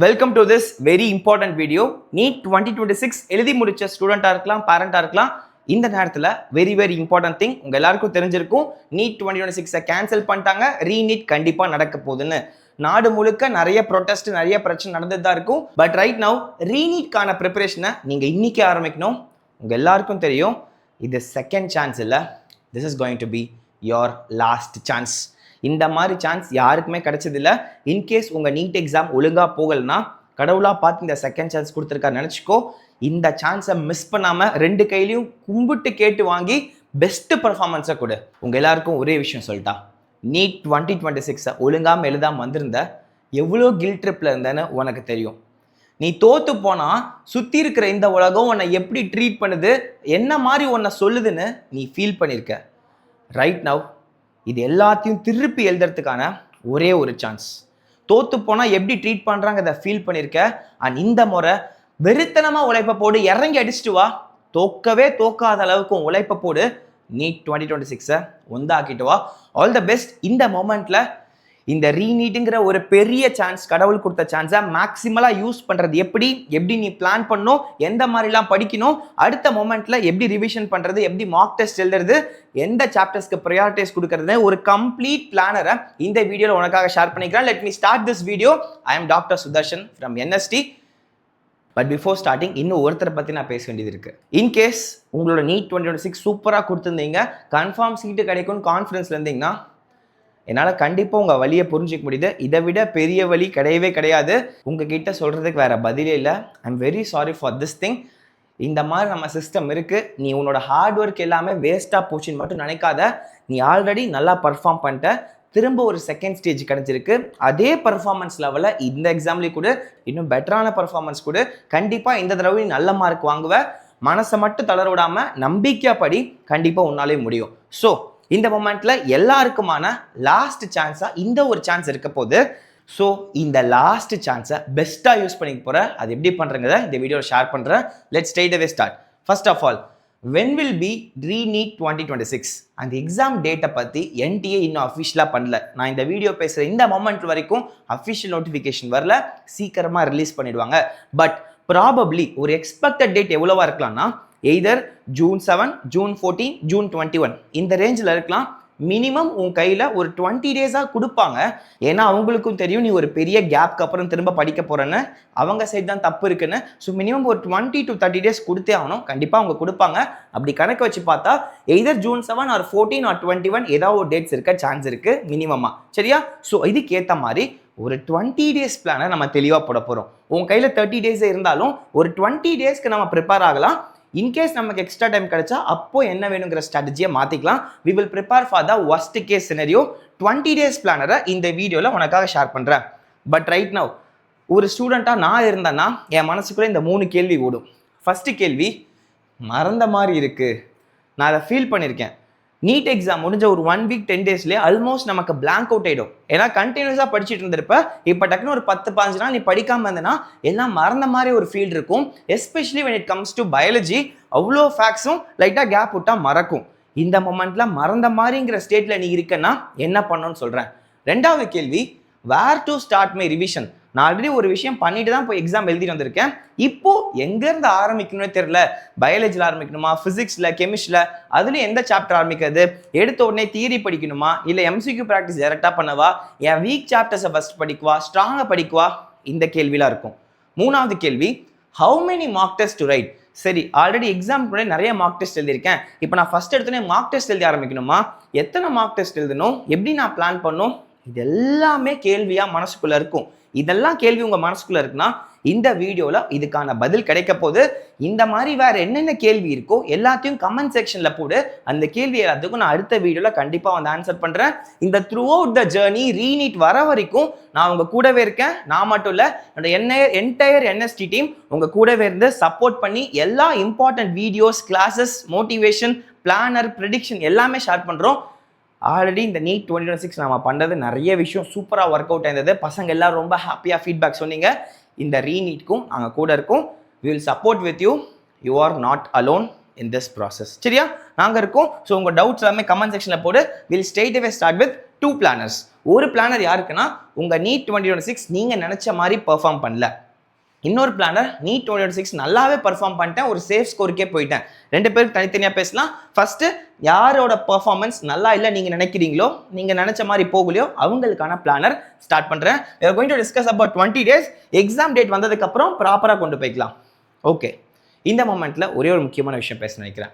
Welcome to this very important video. NEET 2026 எழுதி முடிச்ச ஸ்டூடெண்ட்டாக இருக்கலாம், பேரண்டாக இருக்கலாம். இந்த நேரத்தில் வெரி இம்பார்ட்டன்ட் திங் உங்கள் எல்லாருக்கும் தெரிஞ்சிருக்கும். நீட் 2026 கேன்சல் பண்ணிட்டாங்க, ரீநீட் கண்டிப்பாக நடக்க போகுதுன்னு. நாடு முழுக்க நிறைய ப்ரொட்டஸ்ட், நிறைய பிரச்சனை நடந்துட்டு தான் இருக்கும். பட் ரைட் நவ் ரீநீட்கான ப்ரிப்பரேஷனை நீங்கள் இன்னைக்கு ஆரம்பிக்கணும். உங்கள் எல்லாருக்கும் தெரியும், இது செகண்ட் சான்ஸ் இல்லை, this is going to be your last chance. இந்த மாதிரி சான்ஸ் யாருக்குமே கிடைச்சதில்லை. இன்கேஸ் உங்கள் நீட் எக்ஸாம் ஒழுங்காக போகலைன்னா கடவுளாக பார்த்து இந்த செகண்ட் சான்ஸ் கொடுத்துருக்காரு நினச்சிக்கோ. இந்த சான்ஸை மிஸ் பண்ணாமல் ரெண்டு கையிலையும் கும்பிட்டு கேட்டு வாங்கி பெஸ்ட் பர்ஃபார்மன்ஸை கொடு. உங்கள் எல்லாருக்கும் ஒரே விஷயம் சொல்லிட்டா, நீட் 2026 ஒழுங்காமல் எழுதாமல் வந்திருந்த எவ்வளோ கில் ட்ரிப்பில் இருந்தேன்னு உனக்கு தெரியும். நீ தோத்து போனால் சுற்றி இருக்கிற இந்த உலகம் உன்னை எப்படி ட்ரீட் பண்ணுது, என்ன மாதிரி உன்னை சொல்லுதுன்னு நீ ஃபீல் பண்ணியிருக்க. ரைட் நவ் இது எல்லாத்தையும் திருப்பி எழுதுறதுக்கான ஒரே ஒரு சான்ஸ். தோத்து போனால் எப்படி ட்ரீட் பண்ணுறாங்க அதை ஃபீல் பண்ணியிருக்க. அண்ட் இந்த முறை வெறித்தனமாக உழைப்பை போடு, இறங்கி அடிச்சுட்டு வா. தோக்காத அளவுக்கு உழைப்பை போடு. நீட் 2026 ஒந்தாக்கிட்டு வா. All the best. இந்த மொமெண்ட்டில் இந்த ரீநீட்டுங்கிற ஒரு பெரிய சான்ஸ், கடவுள் கொடுத்த சான்ஸை மேக்ஸிமலாக யூஸ் பண்ணுறது எப்படி நீ பிளான் பண்ணணும், எந்த மாதிரிலாம் படிக்கணும், அடுத்த மொமெண்ட்டில் எப்படி ரிவிஷன் பண்ணுறது, எப்படி மார்க் டெஸ்ட் எழுதுறது, எந்த சாப்டர்ஸ்க்கு ப்ரையாரிட்டிஸ் கொடுக்கறது, ஒரு கம்ப்ளீட் பிளானரை இந்த வீடியோவில் உனக்காக ஷேர் பண்ணிக்கிறேன். Let me start this video. I am doctor Sudarshan from NST. But before starting இன்னும் ஒருத்தரை பற்றி நான் பேச வேண்டியது இருக்குது. இன்கேஸ் உங்களோட நீட் 2026 சூப்பராக கொடுத்துருந்தீங்க, கன்ஃபார்ம் சீட்டு கிடைக்கும்னு கான்ஃபிடன்ஸில் இருந்தீங்கன்னா என்னால் கண்டிப்பாக உங்கள் வழியை புரிஞ்சிக்க முடியுது. இதை விட பெரிய வழி கிடையவே கிடையாது. உங்ககிட்ட சொல்கிறதுக்கு வேறு பதிலே இல்லை. I am very sorry for this thing. இந்த மாதிரி நம்ம சிஸ்டம் இருக்குது. நீ உன்னோட ஹார்ட் ஒர்க் எல்லாமே வேஸ்ட்டாக போச்சுன்னு மட்டும் நினைக்காத. நீ ஆல்ரெடி நல்லா பர்ஃபார்ம் பண்ணிட்ட. திரும்ப ஒரு செகண்ட் ஸ்டேஜ் கிடச்சிருக்கு. அதே பர்ஃபார்மன்ஸ் லெவலில் இந்த எக்ஸாம்லேயும் கூட இன்னும் பெட்டரான பர்ஃபார்மன்ஸ் கூட கண்டிப்பாக இந்த தடவை நல்ல மார்க் வாங்குவேன். மனசை மட்டும் தளர விடாமல் நம்பிக்கைப்படி கண்டிப்பாக உன்னாலே முடியும். ஸோ இந்த மொமெண்ட்ல எல்லாருக்குமான லாஸ்ட் சான்ஸா இந்த ஒரு சான்ஸ் இருக்க போது. ஸோ இந்த லாஸ்ட் சான்ஸை பெஸ்ட்டாக யூஸ் பண்ணிக்க போகிறேன். அது எப்படி பண்ணுறங்கிறத இந்த வீடியோவில் ஷேர் பண்ணுறேன். Let's straight away start. First of all, when will be reNEET 2026? அந்த எக்ஸாம் டேட்டை பற்றி NTA இன்னும் அஃபிஷியலாக பண்ணல. நான் இந்த வீடியோ பேசுகிற இந்த மொமெண்ட் வரைக்கும் அஃபிஷியல் நோட்டிஃபிகேஷன் வரல. சீக்கிரமாக ரிலீஸ் பண்ணிடுவாங்க. பட் ப்ராபப்ளி ஒரு எக்ஸ்பெக்டட் டேட் எவ்வளோவா இருக்கலாம்னா எய்தர் June 7, June 14, June 21 இந்த ரேஞ்சில் இருக்கலாம். மினிமம் உன் கையில் ஒரு 20 டேஸாக கொடுப்பாங்க. ஏன்னா அவங்களுக்கும் தெரியும் நீ ஒரு பெரிய கேப்க்கு அப்புறம் திரும்ப படிக்க போகிறேன்னு. அவங்க சைட் தான் தப்பு இருக்குன்னு. ஸோ மினிமம் ஒரு 20 to 30 டேஸ் கொடுத்தே ஆகணும். கண்டிப்பாக அவங்க கொடுப்பாங்க. அப்படி கணக்கு வச்சு பார்த்தா எய்தர் June 7 or 14 or 21 ஏதாவது ஒரு டேட்ஸ் இருக்க சான்ஸ் இருக்குது மினிமமாக. சரியா? ஸோ இதுக்கேற்ற மாதிரி ஒரு 20 டேஸ் பிளானை நம்ம தெளிவாக போட போகிறோம். உன் கையில் 30 டேஸ் இருந்தாலும் ஒரு 20 டேஸ்க்கு நம்ம ப்ரிப்பேர் ஆகலாம். இன்கேஸ் நமக்கு எக்ஸ்ட்ரா டைம் கிடைச்சா அப்போ என்ன வேணுங்கிற ஸ்ட்ராட்டஜியை மாற்றிக்கலாம். We will prepare for the worst case scenario. 20 days பிளானரை இந்த வீடியோவில் உனக்காக ஷேர் பண்ணுறேன். பட் ரைட் நவ் ஒரு ஸ்டூடெண்ட்டாக நான் இருந்தேன்னா என் மனசுக்குள்ளே இந்த 3 கேள்வி ஓடும். ஃபஸ்ட்டு கேள்வி, மறந்த மாதிரி இருக்குது. நான் அதை ஃபீல் பண்ணியிருக்கேன். நீட் எக்ஸாம் முடிஞ்ச ஒரு 1 week 10 டேஸ்லேயே ஆல்மோஸ்ட் நமக்கு பிளாங்க் அவுட் ஆகிடும். ஏன்னா கண்டினியூஸாக படிச்சுட்டு இருந்திருப்ப. இப்போ டக்குன்னு ஒரு 10-15 நாள் நீ படிக்காமல் இருந்தேன்னா எல்லாம் மறந்த மாதிரி ஒரு ஃபீல் இருக்கும். Especially when it comes to biology, அவ்வளோ ஃபேக்ட்ஸும் லைட்டாக கேப் விட்டால் மறக்கும். இந்த மொமெண்ட்டில் மறந்த மாதிரிங்கிற ஸ்டேட்டில் நீ இருக்கன்னா என்ன பண்ணணும்னு சொல்கிறேன். ரெண்டாவது கேள்வி, வேர் டு ஸ்டார்ட் மை ரிவிஷன். நான் ஆல்ரெடி ஒரு விஷயம் பண்ணிட்டு தான் போய் எக்ஸாம் எழுதிட்டு வந்திருக்கேன். இப்போ எங்கேருந்து ஆரம்பிக்கணும்னே தெரியல. பயாலஜியில் ஆரம்பிக்கணுமா, ஃபிசிக்ஸில், கெமிஸ்ட்ரியில், அதுலேயும் எந்த சாப்டர் ஆரம்பிக்கிறது, எடுத்த உடனே தியரி படிக்கணுமா, இல்லை MCQ ப்ராக்டிஸ் டேரெக்டாக பண்ணவா, என் வீக் சாப்டர்ஸை ஃபஸ்ட் படிக்குவா, ஸ்ட்ராங்காக படிக்குவா, இந்த கேள்விலாம் இருக்கும். மூணாவது கேள்வி, how many mark test to right. சரி, ஆல்ரெடி எக்ஸாம் கூட நிறைய மார்க் டெஸ்ட் எழுதியிருக்கேன். இப்போ நான் ஃபஸ்ட் எடுத்தோடனே மார்க் டெஸ்ட் எழுதி ஆரம்பிக்கணுமா, எத்தனை மார்க் டெஸ்ட் எழுதணும், எப்படி நான் பிளான் பண்ணணும், இது எல்லாமே கேள்வியாக மனசுக்குள்ளே இருக்கும். இதெல்லாம் கேள்வி உங்கள் மனசுக்குள்ளே இருக்குன்னா இந்த வீடியோவில் இதுக்கான பதில் கிடைக்க போது. இந்த மாதிரி வேறு என்னென்ன கேள்வி இருக்கோ எல்லாத்தையும் கமெண்ட் செக்ஷனில் போடு. அந்த கேள்வி எல்லாத்துக்கும் நான் அடுத்த வீடியோவில் கண்டிப்பாக வந்து ஆன்சர் பண்ணுறேன். இந்த through out the journey re-NEET வர வரைக்கும் நான் உங்கள் கூடவே இருக்கேன். நான் மட்டும் இல்லை, என்னோட என்டையர் NST டீம் உங்கள் கூடவே இருந்து சப்போர்ட் பண்ணி எல்லா important videos, classes, motivation, planar, prediction எல்லாமே ஷேர் பண்ணுறோம். ஆல்ரெடி இந்த நீட் 2026 நம்ம பண்ணுறது நிறைய விஷயம் சூப்பராக ஒர்க் அவுட் ஆயிருந்தது. பசங்க எல்லாரும் ரொம்ப ஹாப்பியாக ஃபீட்பேக் சொன்னீங்க. இந்த ரீநீட்க்கும் நாங்கள் கூட இருக்கோம். We will support with you. You are not alone in this process. சரியா? நாங்கள் இருக்கோம். ஸோ உங்கள் டவுட்ஸ் எல்லாமே கமெண்ட் செக்ஷனில் போடு. Will straight away start with 2 planners. ஒரு பிளானர் யாருக்குன்னா உங்க நீட் 2026 நீங்க நினைச்ச மாதிரி பெர்ஃபார்ம் பண்ணல. இன்னொரு பிளானர் நீட் 2026 நல்லாவே பெர்ஃபார்ம் பண்ணிட்டேன், ஒரு சேஃப் ஸ்கோருக்கே போயிட்டேன். ரெண்டு பேருக்கு தனித்தனியாக பேசலாம். ஃபர்ஸ்ட் யாரோட பெர்ஃபார்மன்ஸ் நல்லா இல்லை நீங்க நினைக்கிறீங்களோ, நீங்க நினைச்ச மாதிரி போகலையோ அவங்களுக்கான பிளானர் ஸ்டார்ட் பண்றேன். we are going to discuss about 20 days. Exam date வந்ததுக்கு அப்புறம் ப்ராப்பரா கொண்டு போய்க்கலாம். ஓகே, இந்த மொமெண்ட்ல ஒரே ஒரு முக்கியமான விஷயம் பேச நினைக்கிறேன்.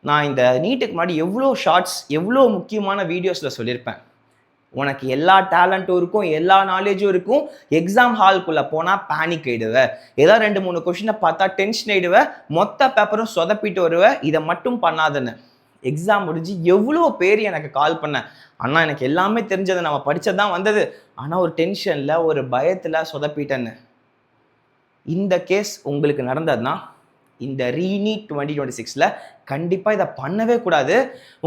நான் இந்த நீட்டுக்கு முன்னாடி எவ்வளோ ஷார்ட்ஸ் எவ்வளோ முக்கியமான வீடியோஸில் சொல்லியிருப்பேன். உனக்கு எல்லா டேலண்ட்டும் இருக்கும், எல்லா நாலேஜும் இருக்கும், எக்ஸாம் ஹால்குள்ளே போனால் பேனிக் ஆகிடுவேன், ஏதாவது 2-3 கொஷினை பார்த்தா டென்ஷன் ஆகிடுவேன், மொத்த பேப்பரும் சொதப்பிட்டு வருவேன், இதை மட்டும் பண்ணாதுன்னு. எக்ஸாம் முடிஞ்சு எவ்வளோ பேர் எனக்கு கால் பண்ணேன், அண்ணா எனக்கு எல்லாமே தெரிஞ்சது, நம்ம படித்தது தான் வந்தது, ஆனால் ஒரு டென்ஷனில் ஒரு பயத்தில் சொதப்பிட்டேன்னு. இந்த கேஸ் உங்களுக்கு நடந்ததுன்னா இந்த ரீநீட் 2026ல கண்டிப்பாக இதை பண்ணவே கூடாது.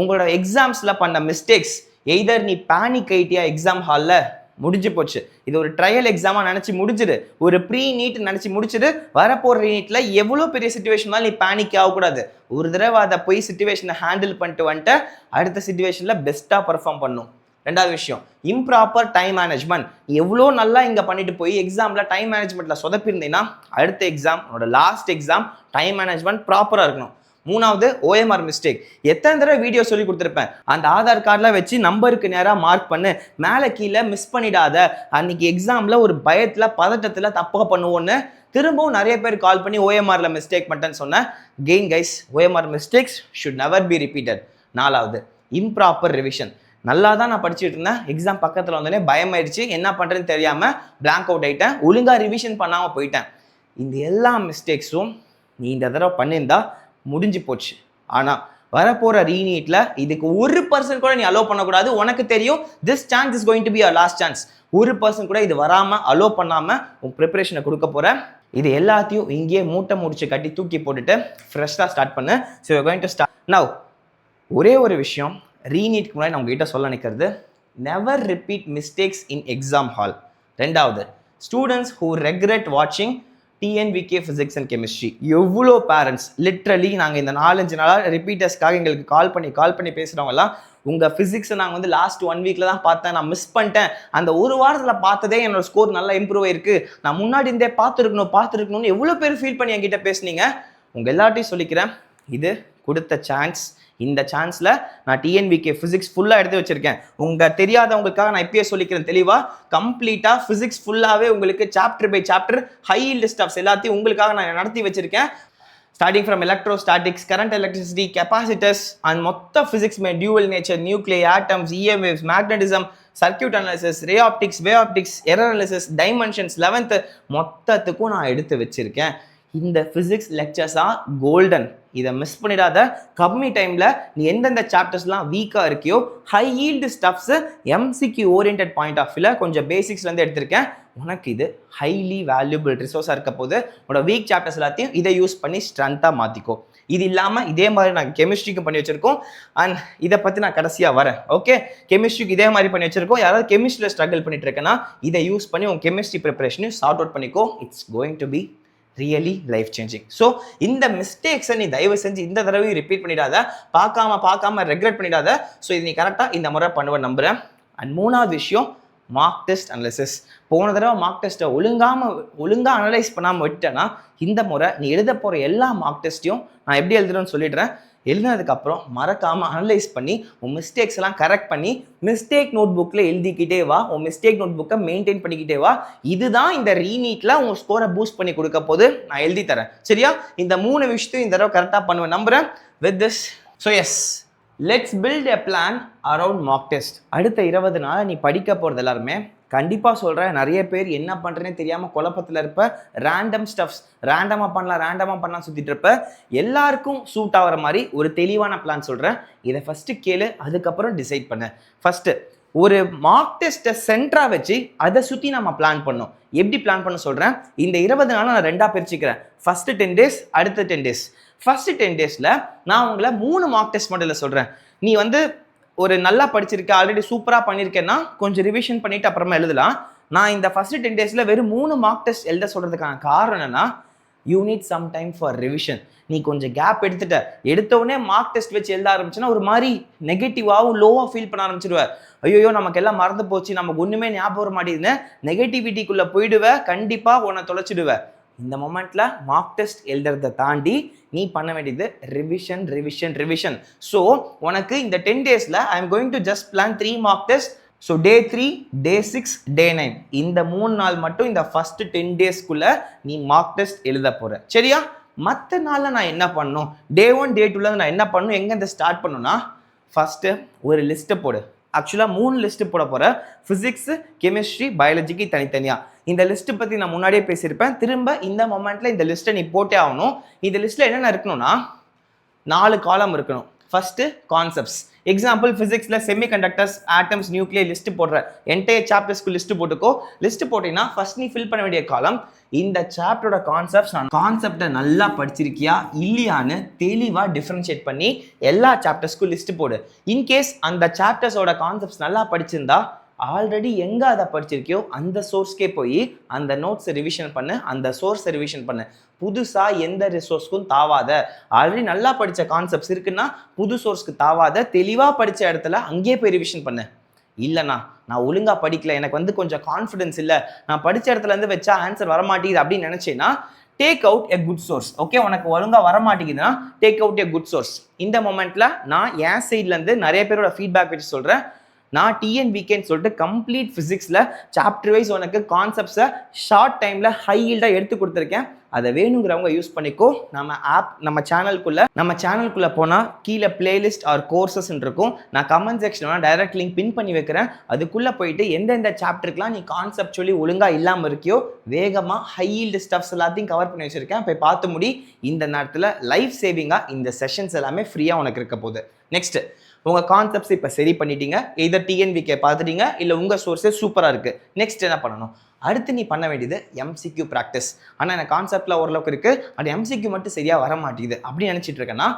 உங்களோட எக்ஸாம்ஸில் பண்ண மிஸ்டேக்ஸ், எய்தர் நீ பேனிக் ஆயிட்டியா எக்ஸாம் ஹாலில், முடிஞ்சு போச்சு. இது ஒரு ட்ரையல் எக்ஸாமாக நினச்சி முடிச்சிடு, ஒரு ப்ரீ நீட் நினச்சி முடிச்சிடு. வரப்போகிற ரீநீட்டில் எவ்வளோ பெரிய சுச்சுவேஷனாலும் நீ பேனிக் ஆகக்கூடாது. ஒரு தடவை அதை போய் சுச்சுவேஷனை ஹேண்டில் பண்ணிட்டு வந்துட்டு அடுத்த சுச்சுவேஷனில் பெஸ்ட்டாக பர்ஃபார்ம் பண்ணும். ரெண்டாவது விஷயம், இம்ப்ராப்பர் டைம் மேனேஜ்மெண்ட். எவ்வளோ நல்லா இங்கே பண்ணிட்டு போய் எக்ஸாமில் டைம் மேனேஜ்மெண்ட்டில் சொதப்பிருந்தீங்கன்னா அடுத்த எக்ஸாம், உன்னோட லாஸ்ட் எக்ஸாம் டைம் மேனேஜ்மெண்ட் ப்ராப்பராக இருக்கணும். மூணாவது, OMR மிஸ்டேக். எத்தனை தடவை வீடியோ சொல்லி கொடுத்துருப்பேன், அந்த ஆதார் கார்டில் வச்சு நம்பருக்கு நேராக மார்க் பண்ணு, மேலே கீழே மிஸ் பண்ணிடாத, அன்னைக்கு எக்ஸாமில் ஒரு பயத்தில் பதட்டத்தில் தப்பாக பண்ணுவோன்னு திரும்பவும் நிறைய பேர் கால் பண்ணி OMRல மிஸ்டேக் பண்ணிட்டேன்னு சொன்னேன். Gain guys, OMR mistakes should never be repeated. நாலாவது, இம்ப்ராப்பர் ரிவிஷன். நல்லா தான் நான் படிச்சுட்டு இருந்தேன், எக்ஸாம் பக்கத்தில் வந்தோடனே பயமாயிடுச்சு, என்ன பண்ணுறேன்னு தெரியாமல் பிளாங்க் அவுட் ஆகிட்டேன், ஒழுங்காக ரிவிஷன் பண்ணாமல் போயிட்டேன். இந்த எல்லா மிஸ்டேக்ஸும் நீ இந்த தடவை பண்ணியிருந்தா முடிஞ்சு போச்சு. ஆனால் வரப்போகிற ரீநீட்டில் இதுக்கு 1% கூட நீ அலோவ் பண்ணக்கூடாது. உனக்கு தெரியும், this chance is going to be your last chance. 1% கூட இது வராமல் அலோவ் பண்ணாமல் உன் ப்ரிப்பரேஷனை கொடுக்க போகிறேன். இது எல்லாத்தையும் இங்கேயே மூட்டை முடிச்சு கட்டி தூக்கி போட்டுட்டு ஃப்ரெஷ்ஷாக ஸ்டார்ட் பண்ணு. So you going to start now. ஒரே ஒரு விஷயம் ரீநீட்க்கு முன்னாடி நான் உங்ககிட்ட சொல்ல நினைக்கிறது, never repeat mistakes in exam hall. ரெண்டாவது, ஸ்டூடெண்ட்ஸ் ஹூ ரெக்ரெட் வாட்சிங் TNVK ஃபிசிக்ஸ் அண்ட் கெமிஸ்ட்ரி. எவ்வளோ பேரண்ட்ஸ் லிட்ரலி நாங்கள் இந்த 4-5 நாளாக ரிப்பீட்டர்ஸ்க்காக எங்களுக்கு கால் பண்ணி பேசுகிறவங்கலாம், உங்கள் ஃபிசிக்ஸை நாங்கள் வந்து லாஸ்ட் 1 வீக்கில் தான் பார்த்தேன், நான் மிஸ் பண்ணிட்டேன், அந்த ஒரு வாரத்தில் பார்த்ததே என்னோட ஸ்கோர் நல்லா இம்ப்ரூவ் ஆயிருக்கு, நான் முன்னாடி இருந்தே பார்த்துருக்கணும்னு எவ்வளோ பேர் ஃபீல் பண்ணி என்கிட்ட பேசுனீங்க. உங்கள் எல்லார்ட்டையும் சொல்லிக்கிறேன், இது கொடுத்த சான்ஸ். இந்த சான்ஸில் நான் TNVK ஃபிசிக்ஸ் ஃபுல்லாக எடுத்து வச்சிருக்கேன். உங்கள் தெரியாதவங்களுக்காக நான் இப்பயே சொல்லிக்கிறேன் தெளிவாக, கம்ப்ளீட்டாக ஃபிசிக்ஸ் ஃபுல்லாகவே உங்களுக்கு chapter by chapter high yield stuffs எல்லாத்தையும் உங்களுக்காக நான் நடத்தி வச்சிருக்கேன். Starting from electrostatics, current electricity, capacitors and மொத்த ஃபிசிக்ஸ் மே dual nature, nuclear, atoms, EM waves, magnetism, circuit analysis, ray optics, wave optics, error analysis, dimensions 11th மொத்தத்துக்கும் நான் எடுத்து வச்சிருக்கேன். இந்த ஃபிசிக்ஸ் லெக்சர்ஸாக கோல்டன், இதை மிஸ் பண்ணிடாத. கம்மி டைமில் நீ எந்தெந்த சாப்டர்ஸ்லாம் வீக்காக இருக்கியோ high yield stuffs MCQ orient point of வியூவில் கொஞ்சம் பேசிக்ஸ்லேருந்து எடுத்திருக்கேன். உனக்கு இது ஹைலி வேல்யூபிள் ரிசோர்ஸாக இருக்க போது. உன்னோட வீக் சாப்டர்ஸ் எல்லாத்தையும் இதை யூஸ் பண்ணி ஸ்ட்ரென்த்தாக மாற்றிக்கோ. இது இல்லாமல் இதே மாதிரி நான் கெமிஸ்ட்ரிக்கும் பண்ணி வச்சுருக்கோம். அண்ட் இதை பற்றி நான் கடைசியாக வரேன். ஓகே, கெமிஸ்ட்ரிக்கு இதே மாதிரி பண்ணி வச்சுருக்கோம். யாராவது கெமிஸ்ட்ரியில் ஸ்ட்ரகிள் பண்ணிட்டு இருக்கேன்னா இதை யூஸ் பண்ணி உங்கள் கெமிஸ்ட்ரி ப்ரிப்பரேஷனையும் சார்ட் அவுட் பண்ணிக்கோ. It's going to be really life changing. So இந்த மிஸ்டேக்ஸை நீ தயவு செஞ்சு இந்த தடவையும் ரிப்பீட் பண்ணிடாத, பார்க்காம ரெக்ரெட் பண்ணிடாத. ஸோ இது நீ கரெக்டாக இந்த முறை பண்ணுவேன் நம்புகிறேன். அண்ட் மூணாவது விஷயம், மார்க் டெஸ்ட் அனலைசிஸ். போன தடவை மார்க் டெஸ்ட்டை ஒழுங்காக அனலைஸ் பண்ணாமல் விட்டேன்னா இந்த முறை நீ எழுத போகிற எல்லா மார்க் டெஸ்ட்டையும் நான் எப்படி எழுதுறேன்னு சொல்லிடுறேன். எழுதினதுக்கப்புறம் மறக்காமல் அனலைஸ் பண்ணி உன் மிஸ்டேக்ஸ் எல்லாம் கரெக்ட் பண்ணி மிஸ்டேக் நோட் புக்கில் எழுதிக்கிட்டே வா. உன் மிஸ்டேக் நோட் புக்கை மெயின்டைன் பண்ணிக்கிட்டே வா. இதுதான் இந்த ரீநீட்டில் உன் ஸ்கோரை பூஸ்ட் பண்ணி கொடுக்க போது நான் எழுதி தரேன். சரியா? இந்த 3 விஷயத்தையும் இந்த தடவை கரெக்டாக பண்ணுவேன் நம்புகிறேன். With this, so yes, let's build a plan around mock test. அடுத்த 20 நாள் நீ படிக்க போகிறது எல்லாருமே கண்டிப்பாக சொல்கிறேன், நிறைய பேர் என்ன பண்ணுறேன்னே தெரியாமல் குழப்பத்தில் இருப்ப, ரேண்டம் ஸ்டப்ஸ் ரேண்டமாக பண்ணலாம் சுற்றிட்டு இருப்ப. எல்லாருக்கும் சூட் ஆகிற மாதிரி ஒரு தெளிவான பிளான் சொல்கிறேன். இதை ஃபஸ்ட்டு கேளு, அதுக்கப்புறம் டிசைட் பண்ணு. ஃபஸ்ட்டு ஒரு மார்க் டெஸ்ட்டை சென்டராக வச்சு அதை சுற்றி நம்ம பிளான் பண்ணோம். எப்படி பிளான் பண்ண சொல்கிறேன், இந்த 20 நாளை நான் 2ஆக பிரிச்சுக்கிறேன். ஃபஸ்ட்டு 10 days, அடுத்த 10 days. ஃபஸ்ட்டு 10 daysல நான் உங்களை 3 மார்க் டெஸ்ட் மாடலில் சொல்கிறேன். நீ வந்து ஒரு நல்லா படிச்சிருக்க, ஆல்ரெடி சூப்பராக பண்ணியிருக்கேன்னா கொஞ்சம் ரிவிஷன் பண்ணிவிட்டு அப்புறமா எழுதலாம். நான் இந்த ஃபஸ்ட்டு 10 daysல வெறும் 3 மார்க் டெஸ்ட் எழுத சொல்கிறதுக்கான காரணம் என்னன்னா, you need some time for revision. நீ கொஞ்சம் கேப் எடுத்த உடனே மார்க் டெஸ்ட் வச்சு எழுத ஆரம்பிச்சுன்னா ஒரு மாதிரி நெகட்டிவாகவும் லோவாக ஃபீல் பண்ண ஆரம்பிச்சிடுவேன். ஐயோ நமக்கு எல்லாம் மறந்து போச்சு, நமக்கு ஒன்றுமே ஞாபகம் வர மாட்டேங்குதுன்னு நெகட்டிவிட்டிக்குள்ளே போயிடுவேன். கண்டிப்பாக உன்னை தொலைச்சிடுவேன். இந்த மொமெண்ட்ல மார்க் டெஸ்ட் எழுதுறதை தாண்டி நீ பண்ண வேண்டியது ரிவிஷன் ரிவிஷன் ரிவிஷன். ஸோ உனக்கு இந்த 10 days I am going to just plan 3 mock test. So Day 3, Day 6, Day 9 இந்த 3 நாள் மட்டும் இந்த ஃபர்ஸ்ட் 10 daysக்குள்ள நீ மார்க் டெஸ்ட் எழுத போற. சரியா? மற்ற நாளில் நான் என்ன பண்ணணும், Day 1, Day 2ல நான் என்ன பண்ணணும், எங்கேருந்து ஸ்டார்ட் பண்ணணும்னா ஃபர்ஸ்ட்டு ஒரு லிஸ்ட்டை போடு. ஆக்சுவலாக 3 லிஸ்ட்டு போட போகிறேன். ஃபிசிக்ஸு, கெமிஸ்ட்ரி, பயாலஜிக்கு தனித்தனியாக. இந்த லிஸ்ட்டு பற்றி நான் முன்னாடியே பேசியிருப்பேன். திரும்ப இந்த மொமெண்ட்டில் இந்த லிஸ்ட்டை நீ போட்டே ஆகணும். இந்த லிஸ்ட்டில் என்னென்ன இருக்கணும்னா 4 காலம் இருக்கணும். First concepts. எக்ஸாம்பிள் ஃபிசிக்ஸில் செமிகண்டக்டர்ஸ், ஆட்டம்ஸ், நியூக்ளியர் லிஸ்ட்டு போடுற என்டையர் சாப்டர்ஸ்க்கு லிஸ்ட்டு போட்டுக்கோ. லிஸ்ட்டு போட்டீங்கன்னா ஃபர்ஸ்ட் நீ ஃபில் பண்ண வேண்டிய காலம் இந்த சாப்டரோட கான்செப்டை நல்லா படிச்சிருக்கியா இல்லையான்னு தெளிவாக டிஃப்ரென்ஷியேட் பண்ணி எல்லா சாப்டர்ஸ்க்கும் லிஸ்ட்டு போடு. இன்கேஸ் அந்த சாப்டர்ஸோட கான்செப்ட்ஸ் நல்லா படிச்சிருந்தா ஆல்ரெடி எங்கே அதை படிச்சிருக்கியோ அந்த சோர்ஸ்க்கே போய் அந்த நோட்ஸை ரிவிஷன் பண்ணு, அந்த சோர்ஸை ரிவிஷன் பண்ணு. புதுசாக எந்த ரிசோர்ஸ்க்கும் தாவாத. ஆல்ரெடி நல்லா படித்த கான்செப்ட்ஸ் இருக்குன்னா புது சோர்ஸ்க்கு தாவாத. தெளிவாக படித்த இடத்துல அங்கேயே போய் ரிவிஷன் பண்ணு. இல்லைண்ணா நான் ஒழுங்காக படிக்கல, எனக்கு கொஞ்சம் கான்ஃபிடன்ஸ் இல்லை, நான் படித்த இடத்துல இருந்து வச்சா ஆன்சர் வரமாட்டேங்குது அப்படின்னு நினச்சேன்னா take out a good source. Okay, உனக்கு ஒழுங்காக வரமாட்டேங்குதுன்னா take out a good source. இந்த மொமெண்ட்டில் நான் என் சைட்லேருந்து நிறைய பேரோட ஃபீட்பேக் வச்சு சொல்கிறேன். நான் டிஎன்விகேன்னு சொல்லிட்டு கம்ப்ளீட் ஃபிசிக்ஸில் சாப்டர் வைஸ் உனக்கு கான்செப்ட்ஸை ஷார்ட் டைமில் ஹை ஈல்டாக எடுத்து கொடுத்துருக்கேன். அதை வேணுங்கிறவங்க யூஸ் பண்ணிக்கோ. நம்ம சேனலுக்குள்ளே போனால் கீழே பிளேலிஸ்ட் ஆர் கோர்சஸ் இருக்கும். நான் கமெண்ட் செக்ஷனில் டைரக்ட் லிங்க் பின் பண்ணி வைக்கிறேன். அதுக்குள்ளே போயிட்டு எந்தெந்த சாப்டருக்குலாம் நீ கான்செப்ட் சொல்லி ஒழுங்காக இல்லாமல் இருக்கியோ வேகமாக ஹை ஈல்டு ஸ்டப்ஸ் எல்லாத்தையும் கவர் பண்ணி வச்சுருக்கேன். போய் பார்த்து முடி. இந்த நேரத்தில் லைஃப் சேவிங்காக இந்த செஷன்ஸ் எல்லாமே ஃப்ரீயாக உனக்கு இருக்க போகுது. நெக்ஸ்ட், உங்கள் கான்செப்ட்ஸ் இப்போ சரி பண்ணிட்டீங்க. இதை டிஎன்விகே பார்த்துட்டீங்க, இல்லை உங்கள் சோர்ஸே சூப்பராக இருக்குது. நெக்ஸ்ட் என்ன பண்ணணும்? அடுத்து நீ பண்ண வேண்டியது எம்சிக்யூ ப்ராக்டிஸ். ஆனால் எனக்கு கான்செப்டில் ஓரளவுக்கு இருக்குது, அது எம்சிக்யூ மட்டும் சரியாக வர மாட்டேங்குது அப்படின்னு நினச்சிட்டு இருக்கேன்னா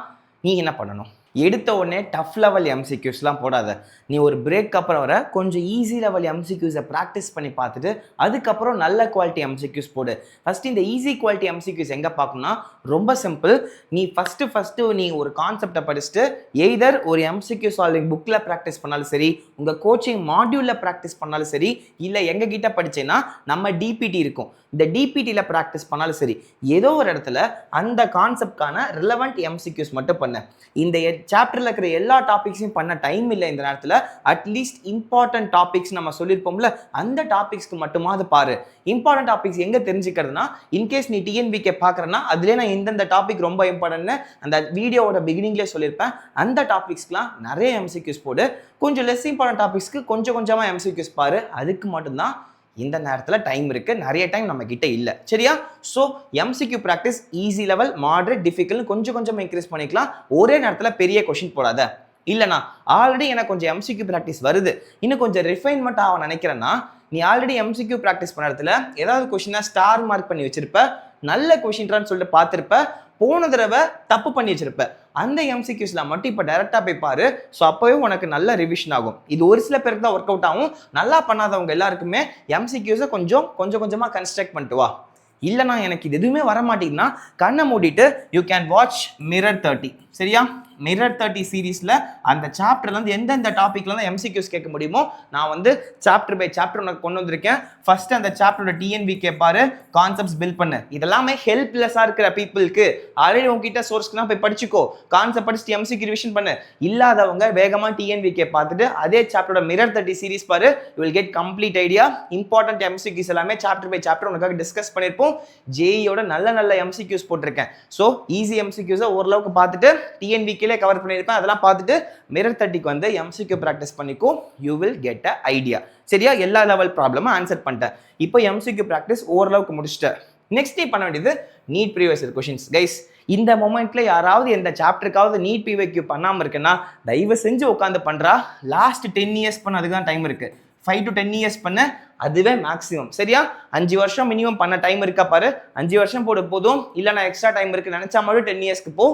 நீ என்ன பண்ணணும்? எடுத்த உடனே டஃப் லெவல் எம்சிக்யூஸ்லாம் போடாத. நீ ஒரு பிரேக் அப்புறம் வர கொஞ்சம் ஈஸி லெவல் எம்சிக்யூஸை ப்ராக்டிஸ் பண்ணி பார்த்துட்டு அதுக்கப்புறம் நல்ல குவாலிட்டி எம்சிக்யூஸ் போடு. ஃபஸ்ட்டு இந்த ஈஸி குவாலிட்டி எம்சிக்யூஸ் எங்கே பார்க்கணும்னா ரொம்ப சிம்பிள். நீ ஃபஸ்ட்டு நீ ஒரு கான்செப்டை படிச்சுட்டு எய்தர் ஒரு எம்சிக்யூ சால்விங் புக்கில் ப்ராக்டிஸ் பண்ணாலும் சரி, உங்கள் கோச்சிங் மாடியூலில் ப்ராக்டிஸ் பண்ணாலும் சரி, இல்லை எங்ககிட்ட படிச்சேன்னா நம்ம டிபிடி இருக்கும், இந்த டிபிடியில் ப்ராக்டிஸ் பண்ணாலும் சரி, ஏதோ ஒரு இடத்துல அந்த கான்செப்ட்கான ரிலவெண்ட் எம்சிக்யூஸ் மட்டும் பண்ண. இந்த சாப்டரில் இருக்கிற எல்லா டாபிக்ஸையும் பண்ண டைம் இல்லை இந்த நேரத்தில். அட்லீஸ்ட் இம்பார்ட்டன்ட் டாபிக்ஸ் நம்ம சொல்லியிருப்போம்ல, அந்த டாபிக்ஸ்க்கு மட்டுமாவது பாரு. இம்பார்ட்டன்ட் டாபிக்ஸ் எங்கே தெரிஞ்சுக்கிறதுனா, இன்கேஸ் நீ டிஎன்விகே பார்க்குறேன்னா அதுலேயே நான் இந்தந்த டாபிக் ரொம்ப இம்பார்ட்டன்ட்னு அந்த வீடியோவோட பிகினிங்லேயே சொல்லியிருப்பேன். அந்த டாபிக்ஸ்க்குலாம் நிறைய எம்சிக்யூஸ் போடு. கொஞ்சம் லெஸ் இம்பார்ட்டன்ட் டாபிக்ஸ்க்கு கொஞ்சம் கொஞ்சமாக எம்சிக்யூஸ் பாரு. அதுக்கு மட்டும்தான் இந்த நேரத்தில் டைம் இருக்குது, நிறைய டைம் நம்ம கிட்ட இல்லை. சரியா? So MCQ practice easy level, moderate, difficult கொஞ்சம் கொஞ்சம் இன்க்ரீஸ் பண்ணிக்கலாம். ஒரே நேரத்தில் பெரிய கொஷின் போடாத. இல்லைனா ஆல்ரெடி எனக்கு கொஞ்சம் எம்சிக்யூ ப்ராக்டிஸ் வருது, இன்னும் கொஞ்சம் ரிஃபைன்மெண்ட் ஆக நினைக்கிறேன்னா நீ ஆல்ரெடி எம்சிக்யூ ப்ராக்டிஸ் பண்ண இடத்துல ஏதாவது கொஷினை ஸ்டார் மார்க் பண்ணி வச்சிருப்ப, நல்ல கொஷின்றான்னு சொல்லிட்டு பார்த்துருப்ப, போன தடவை தப்பு பண்ணி வச்சிருப்ப. அந்த எம்சிக்யூஸ்ல மட்டும் இப்போ டைரக்டாக போய் பாரு. ஸோ அப்போவே உனக்கு நல்ல ரிவிஷன் ஆகும். இது ஒரு சில பேருக்கு தான் ஒர்க் அவுட் ஆகும். நல்லா பண்ணாதவங்க எல்லாருக்குமே எம்சிக்யூஸை கொஞ்சம் கொஞ்சமாக கன்ஸ்ட்ரக்ட் பண்ணிட்டு வா. இல்லைனா எனக்கு இது எதுவுமே வர மாட்டேங்குதுன்னா கண்ணை மூடிட்டு யூ கேன் வாட்ச் மிரர் 30. சரியா? மிரர் 30 சீரீஸில் அந்த சாப்டர்லேருந்து எந்தெந்த டாப்பிக்லாம் எம்சிக்யூஸ் கேட்க முடியுமோ நான் சாப்டர் பை சாப்டர் உனக்கு கொண்டு வந்திருக்கேன். ஃபர்ஸ்ட் அந்த சாப்டரோட டிஎன்விகே பாரு, கான்செப்ட்ஸ் பில்ட் பண்ணு. இதெல்லாமே ஹெல்ப்லெஸ்ஸாக இருக்கிற பீப்புளுக்கு. ஆல்ரெடி உங்ககிட்ட சோர்ஸ்க்குனா போய் படிச்சுக்கோ, கான்செப்ட் படிச்சுட்டு எம்சிக்யூ ரிவிஷன் பண்ணு. இல்லாதவங்க வேகமாக டிஎன்விகே பார்த்துட்டு அதே சாப்டரோட மிரர் 30 சீரீஸ் பாரு. You will get complete idea. Important MCQs எல்லாமே சாப்டர் பை சாப்டர் உனக்காக டிஸ்கஸ் பண்ணியிருப்போம். ஜேஇயோட நல்ல எம்சிக்யூஸ் போட்டிருக்கேன். ஸோ ஈஸி எம்சிக்யூஸை ஓரளவுக்கு பார்த்துட்டு டிஎன்விகே கவர் பண்ணியிருப்பேன். அதெல்லாம் பார்த்துட்டு மிரர் 30க்கு எம்சிக்யூ ப்ராக்டிஸ் பண்ணிக்கோ. You will get a idea. சரியா? எல்லா லெவல் ப்ராப்ளமும் ஆன்சர் பண்ணிட்டேன். இப்போ எம்சிக்யூ ப்ராக்டிஸ் ஓரளவுக்கு முடிச்சிட்டேன். நெக்ஸ்ட் டே பண்ண வேண்டியது NEET previous year questions. Guys, இந்த மொமெண்ட்ல யாராவது எந்த சாப்டருக்காவது நீட் பிவிக்யூ பண்ணாமல் இருக்குன்னா தயவு செஞ்சு உட்காந்து பண்றா. லாஸ்ட் 10 இயர்ஸ் பண்ண அதுக்கு தான் டைம் இருக்கு. 5 to 10 இயர்ஸ் பண்ண அதுவே மேக்ஸிமம். சரியா? 5 வருஷம் மினிமம் பண்ண டைம் இருக்கா பாரு. 5 வருஷம் போதும். இல்லை நான் எக்ஸ்ட்ரா டைம் இருக்கு நினைச்சா மட்டும் 10 இயர்ஸ்க்கு போ.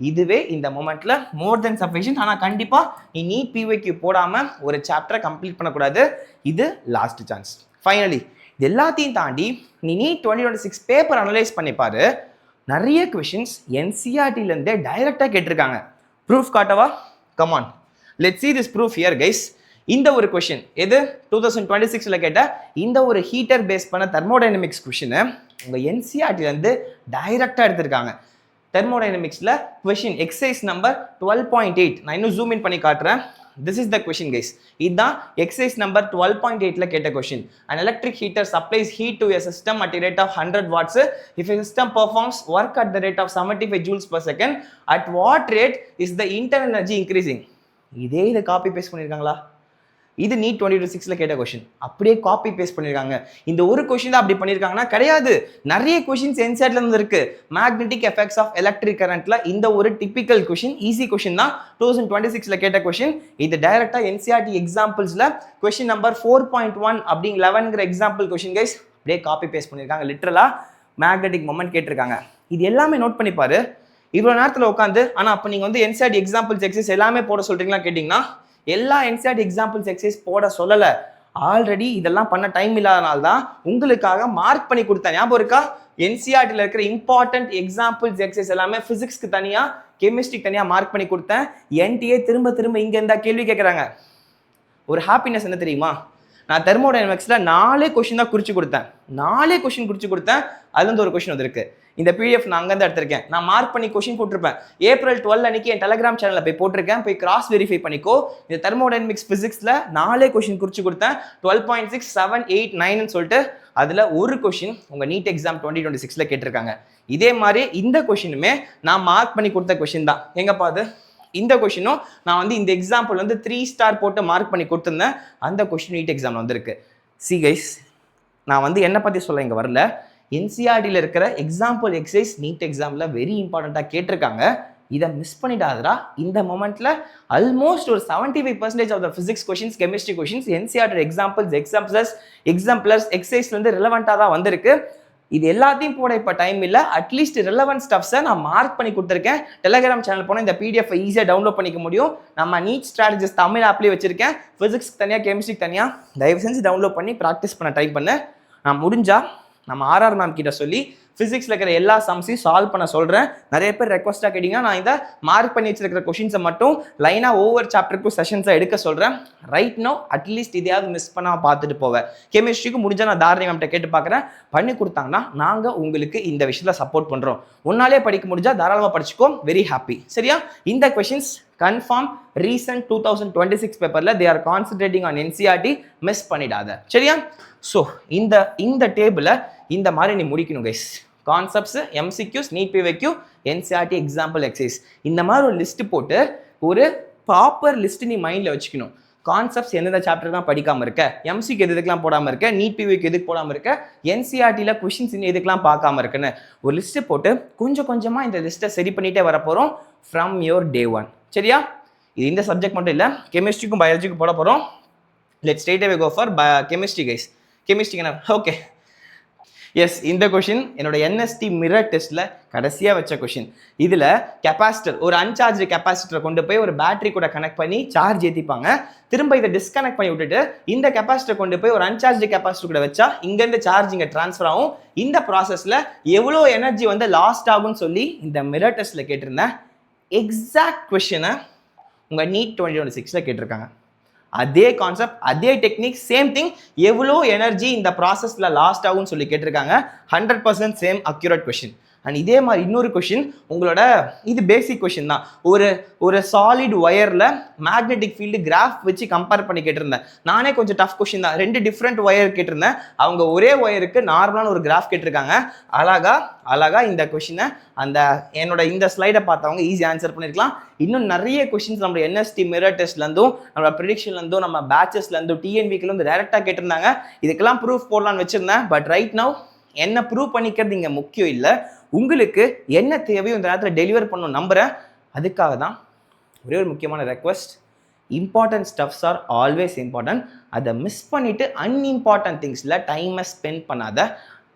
இதுவே இந்த மொமெண்ட்ல மோர் தென் சஃபிஷியன்ட். ஆனால் கண்டிப்பா நீ நீட் பிவிக்யூ போடாம ஒரு சாப்டரை கம்ப்ளீட் பண்ணக்கூடாது. இது லாஸ்ட் சான்ஸ். ஃபைனலி இது எல்லாத்தையும் தாண்டி நீ நீட் 2026 பேப்பர் அனலைஸ் பண்ணிப்பாரு. நிறைய கொஷின்ஸ் என்சிஆர்டிலேருந்தே டைரெக்டாக கேட்டிருக்காங்க. ப்ரூஃப் காட்டவா? Come on, let's see this proof here guys. இந்த ஒரு கொஷின் எது 2026ல கேட்ட இந்த ஒரு ஹீட்டர் பேஸ் பண்ண தெர்மோடைனமிக்ஸ் கொஷினை உங்கள் என்சிஆர்டிலேருந்து டைரெக்டாக எடுத்திருக்காங்க. தெர்மோடைனமிக்ஸில் கொஷின் எக்ஸசைஸ் நம்பர் 12.8. நான் இன்னும் ஜூம் இன் பண்ணி காட்டுறேன். This is the question guys. இதுதான் எக்ஸசைஸ் நம்பர் 12.8ல கேட்ட question. An electric heater supplies heat to a system at a rate of 100 watts. If a system performs work at the rate of 75 joules per second, at what rate is the internal energy increasing? இதை copy paste பண்ணியிருக்காங்களா? இது NEET 2026ல கேட்ட question. அப்படியே copy paste பண்ணியிருக்காங்க. இந்த ஒரு question தான் அப்படி பண்ணியிருக்காங்கன்னா கிடையாது. நிறைய கொஷின்ஸ் என்சிஆர்டில இருந்து இருக்கு. மேக்னெட்டிக் எஃபெக்ட்ஸ் ஆஃப் எலக்ட்ரிக் கரண்ட்ல இந்த ஒரு டிபிக்கல் கொஷின், ஈஸி கொஷின் தான் 2026ல கேட்ட கொஷின். இது டைரக்டா என்சிஆர்டி எக்ஸாம்பிள்ஸ்ல கொஷின் நம்பர் 4.1 அப்படிங்க 11ங்கிற எக்ஸாம்பிள் கொஷின் கைஸ் அப்படியே காப்பி பேஸ்ட் பண்ணியிருக்காங்க. லிட்டரலா மேக்னெட்டிக் மொமெண்ட் கேட்டிருக்காங்க. இது எல்லாமே நோட் பண்ணி பாரு. இவ்வளோ நேரத்தில் உட்காந்து ஆனால் அப்போ நீங்கள் வந்து என்சிஆர்டி எக்ஸாம்பிள்ஸ் எக்ஸசைஸ் எல்லாமே போட சொல்றீங்களா கேட்டிங்கன்னா எல்லா என்சிஆர்டி எக்ஸாம்பிள்ஸ் எக்ஸசைஸ் போட சொல்லலை. ஆல்ரெடி இதெல்லாம் பண்ண டைம் இல்லாதனால தான் உங்களுக்காக மார்க் பண்ணி கொடுத்தேன். ஞாபகம் இருக்கா? என்சிஆர்டியில் இருக்கிற இம்பார்ட்டன்ட் எக்ஸாம்பிள்ஸ் எக்ஸசைஸ் எல்லாமே ஃபிசிக்ஸ்க்கு தனியாக, கெமிஸ்ட்ரிக்கு தனியாக மார்க் பண்ணி கொடுத்தேன். என்டிஏ திரும்ப திரும்ப இங்கே இருந்தால் கேள்வி கேட்குறாங்க. ஒரு ஹாப்பினஸ் என்ன தெரியுமா? நான் தெர்மோடைனமிக்ஸில் 4 கொஷின் தான் குறிச்சு கொடுத்தேன். 4 கொஷின் குறிச்சு கொடுத்தேன். அதுலேருந்து ஒரு கொஷின் வந்திருக்கு. இந்த பிடிஎஃப் நான் அங்கேருந்து எடுத்திருக்கேன். நான் மார்க் பண்ணி கொஷின் போட்டிருப்பேன். April 12 அன்னைக்கு என் டெலிகிராம் சேனலில் போய் போட்டிருக்கேன். போய் கிராஸ் வெரிஃபை பண்ணிக்கோ. இந்த தெர்மோடைனமிக்ஸ் ஃபிசிக்ஸில் 4 கொஷின் குறிச்சு கொடுத்தேன். 12.6, 7, 8, 9ன்னு சொல்லிட்டு அதில் ஒரு கொஷின் உங்கள் நீட் எக்ஸாம் 2026ல கேட்டிருக்காங்க. இதே மாதிரி இந்த கொஷினுமே நான் மார்க் பண்ணி கொடுத்த கொஷின் தான். எங்கப்பா அது? இந்த கொஷினும் நான் வந்து இந்த எக்ஸாம்பிள் வந்து 3 ஸ்டார் போட்டு மார்க் பண்ணி கொடுத்துருந்தேன். அந்த கொஷின் நீட் எக்ஸாமில் வந்திருக்கு. சி கைஸ், நான் வந்து என்னை பற்றி சொல்ல இங்கே வரல. என்சிஆர்டியில் இருக்கிற எக்ஸாம்பிள் எக்ஸசைஸ் நீட் எக்ஸாமில் வெரி இம்பார்ட்டண்ட்டாக கேட்டிருக்காங்க. இதை மிஸ் பண்ணிடாதரா. இந்த மொமெண்ட்டில் ஆல்மோஸ்ட் ஒரு 75% of the physics questions, chemistry questions NCERT examples, exam plus எக்ஸசைஸ்லேருந்து ரிலவெண்ட்டாக தான் வந்திருக்கு. இது எல்லாத்தையும் போட இப்போ டைம் இல்லை. அட்லீஸ்ட் ரிலவென்ட் ஸ்டப்ஸை நான் மார்க் பண்ணி கொடுத்துருக்கேன். டெலிகிராம் சேனல் போனால் இந்த பிடிஎஃப் ஈஸியாக டவுன்லோட் பண்ணிக்க முடியும். நம்ம நீட் ஸ்ட்ராட்டஜிஸ் தமிழ் ஆப்லேயே வச்சிருக்கேன். ஃபிசிக்ஸ்க்கு தனியாக, கெமிஸ்ட்ரிக்கு தனியாக. தயவு செஞ்சு டவுன்லோட் பண்ணி ப்ராக்டிஸ் பண்ண ட்ரை பண்ண. நான் முடிஞ்சால் நம்ம ஆர்ஆர் மேம் கிட்ட சொல்லி ஃபிசிக்ஸில் இருக்கிற எல்லா சம்ஸையும் சால்வ் பண்ண சொல்கிறேன். நிறைய பேர் ரெக்வஸ்ட்டாக கேட்டிங்கன்னா நான் இந்த மார்க் பண்ணி வச்சிருக்கிற கொஷின்ஸை மட்டும் லைனாக ஒவ்வொரு சாப்டருக்கும் செஷன்ஸாக எடுக்க சொல்கிறேன். ரைட் நோ அட்லீஸ்ட் இதையாவது மிஸ் பண்ணாமல் பார்த்துட்டு போவேன். கெமிஸ்ட்ரிக்கு முடிஞ்சால் நான் தாரணி மேம்கிட்ட கேட்டு பார்க்குறேன். பண்ணி கொடுத்தாங்கன்னா நாங்கள் உங்களுக்கு இந்த விஷயத்தில் சப்போர்ட் பண்ணுறோம். உன்னாலே படிக்க முடிஞ்சால் தாராளமாக படிச்சுக்கோ. Very happy. சரியா? இந்த கொஷின்ஸ் கன்ஃபார்ம் ரீசன்ட் 2026 பேப்பரில் they are concentrating on NCERT. Miss பண்ணிடாத. சரியா? ஸோ இந்த டேபிளை இந்த மாதிரி நீ முடிக்கணும் guys. Concepts, MCQs, NEET PYQ, NCERT example exercise, இந்த மாதிரி ஒரு லிஸ்ட் போட்டு ஒரு ப்ராப்பர் லிஸ்ட் நீ மைண்டில் வச்சுக்கணும். கான்செப்ட்ஸ் எந்தெந்த சாப்டர் தான் படிக்காமல் இருக்க, எம்சிக்கு எதுக்கெல்லாம் போடாமல் இருக்க, நீட் பிவைக்கு எதுக்கு போடாமல் இருக்க, என்சிஆர்டியில் கொஷின்ஸ் எதுக்கெல்லாம் பார்க்காம இருக்குன்னு ஒரு லிஸ்ட்டு போட்டு கொஞ்சம் கொஞ்சமாக இந்த லிஸ்ட்டை சரி பண்ணிகிட்டே வரப்போகிறோம் ஃப்ரம் யோர் டே 1. சரியா? இது இந்த சப்ஜெக்ட் மட்டும் இல்லை, கெமிஸ்ட்ரிக்கும் பயாலஜிக்கும் போட போகிறோம். Let's straight away go for chemistry guys. கெமிஸ்ட்ரிக்கு என்ன? ஓகே, எஸ், இந்த கொஷின் என்னோட என்எஸ்டி மிரர் டெஸ்ட்டில் கடைசியாக வச்ச கொஷின். இதில் கெப்பாசிட்டர், ஒரு அன்சார்ஜ் கெப்பாசிட்டரை கொண்டு போய் ஒரு பேட்டரி கூட கனெக்ட் பண்ணி சார்ஜ் ஏற்றிப்பாங்க. திரும்ப இதை டிஸ்கனெக்ட் பண்ணி விட்டுட்டு இந்த கெப்பாசிட்டர் கொண்டு போய் ஒரு அன்சார்ஜ் கெப்பாசிட்டர் கூட வச்சா இங்கேருந்து சார்ஜ் இங்கே ட்ரான்ஸ்ஃபர் ஆகும். இந்த ப்ராசஸில் எவ்வளோ எனர்ஜி வந்து லாஸ்ட் ஆகும்னு சொல்லி இந்த மிரர் டெஸ்ட்டில் கேட்டிருந்தேன். எக்ஸாக்ட் கொஷினை உங்கள் நீட் 2026ல் கேட்டிருக்காங்க. அதே கான்செப்ட், அதே டெக்னிக், சேம் திங். எவ்வளோ எனர்ஜி இந்த ப்ராசஸில் லாஸ்ட் ஆகும்னு சொல்லி கேட்டிருக்காங்க. 100% சேம் அக்யூரேட் கொஷின். அண்ட் இதே மாதிரி இன்னொரு கொஷின் உங்களோட, இது பேசிக் கொஷின் தான். ஒரு சாலிட் ஒயரில் மேக்னெட்டிக் ஃபீல்டு கிராஃப் வச்சு கம்பேர் பண்ணி கேட்டிருந்தேன். நானே கொஞ்சம் டஃப் கொஷின் தான். 2 டிஃப்ரெண்ட் ஒயர் கேட்டிருந்தேன். அவங்க ஒரே ஒயருக்கு நார்மலான ஒரு கிராஃப் கேட்டிருக்காங்க. அழகா இந்த கொஷினை அந்த என்னோட இந்த ஸ்லைடை பார்த்தவங்க ஈஸியாக ஆன்சர் பண்ணியிருக்கலாம். இன்னும் நிறைய கொஷின்ஸ் நம்ம என்எஸ்டி மிரர் டெஸ்ட்லேருந்தும், நம்ம ப்ரெடிக்ஷன்லேருந்தும், நம்ம பேச்சஸ்லேருந்தும், டிஎன்விக்குலேருந்து டேரெக்டாக கேட்டிருந்தாங்க. இதுக்கெல்லாம் ப்ரூஃப் போடலான்னு வச்சுருந்தேன். பட் ரைட் நவ் என்ன ப்ரூவ் பண்ணிக்கிறது இங்கே முக்கியம் இல்லை. உங்களுக்கு என்ன தேவையோ இந்த நேரத்தில் டெலிவர் பண்ணணும் நம்புகிறேன். அதுக்காக தான் ஒரே ஒரு முக்கியமான request. Important stuffs are always important. அதை மிஸ் பண்ணிவிட்டு அன்இம்பார்ட்டன்ட் திங்ஸில் டைமை ஸ்பெண்ட் பண்ணாத.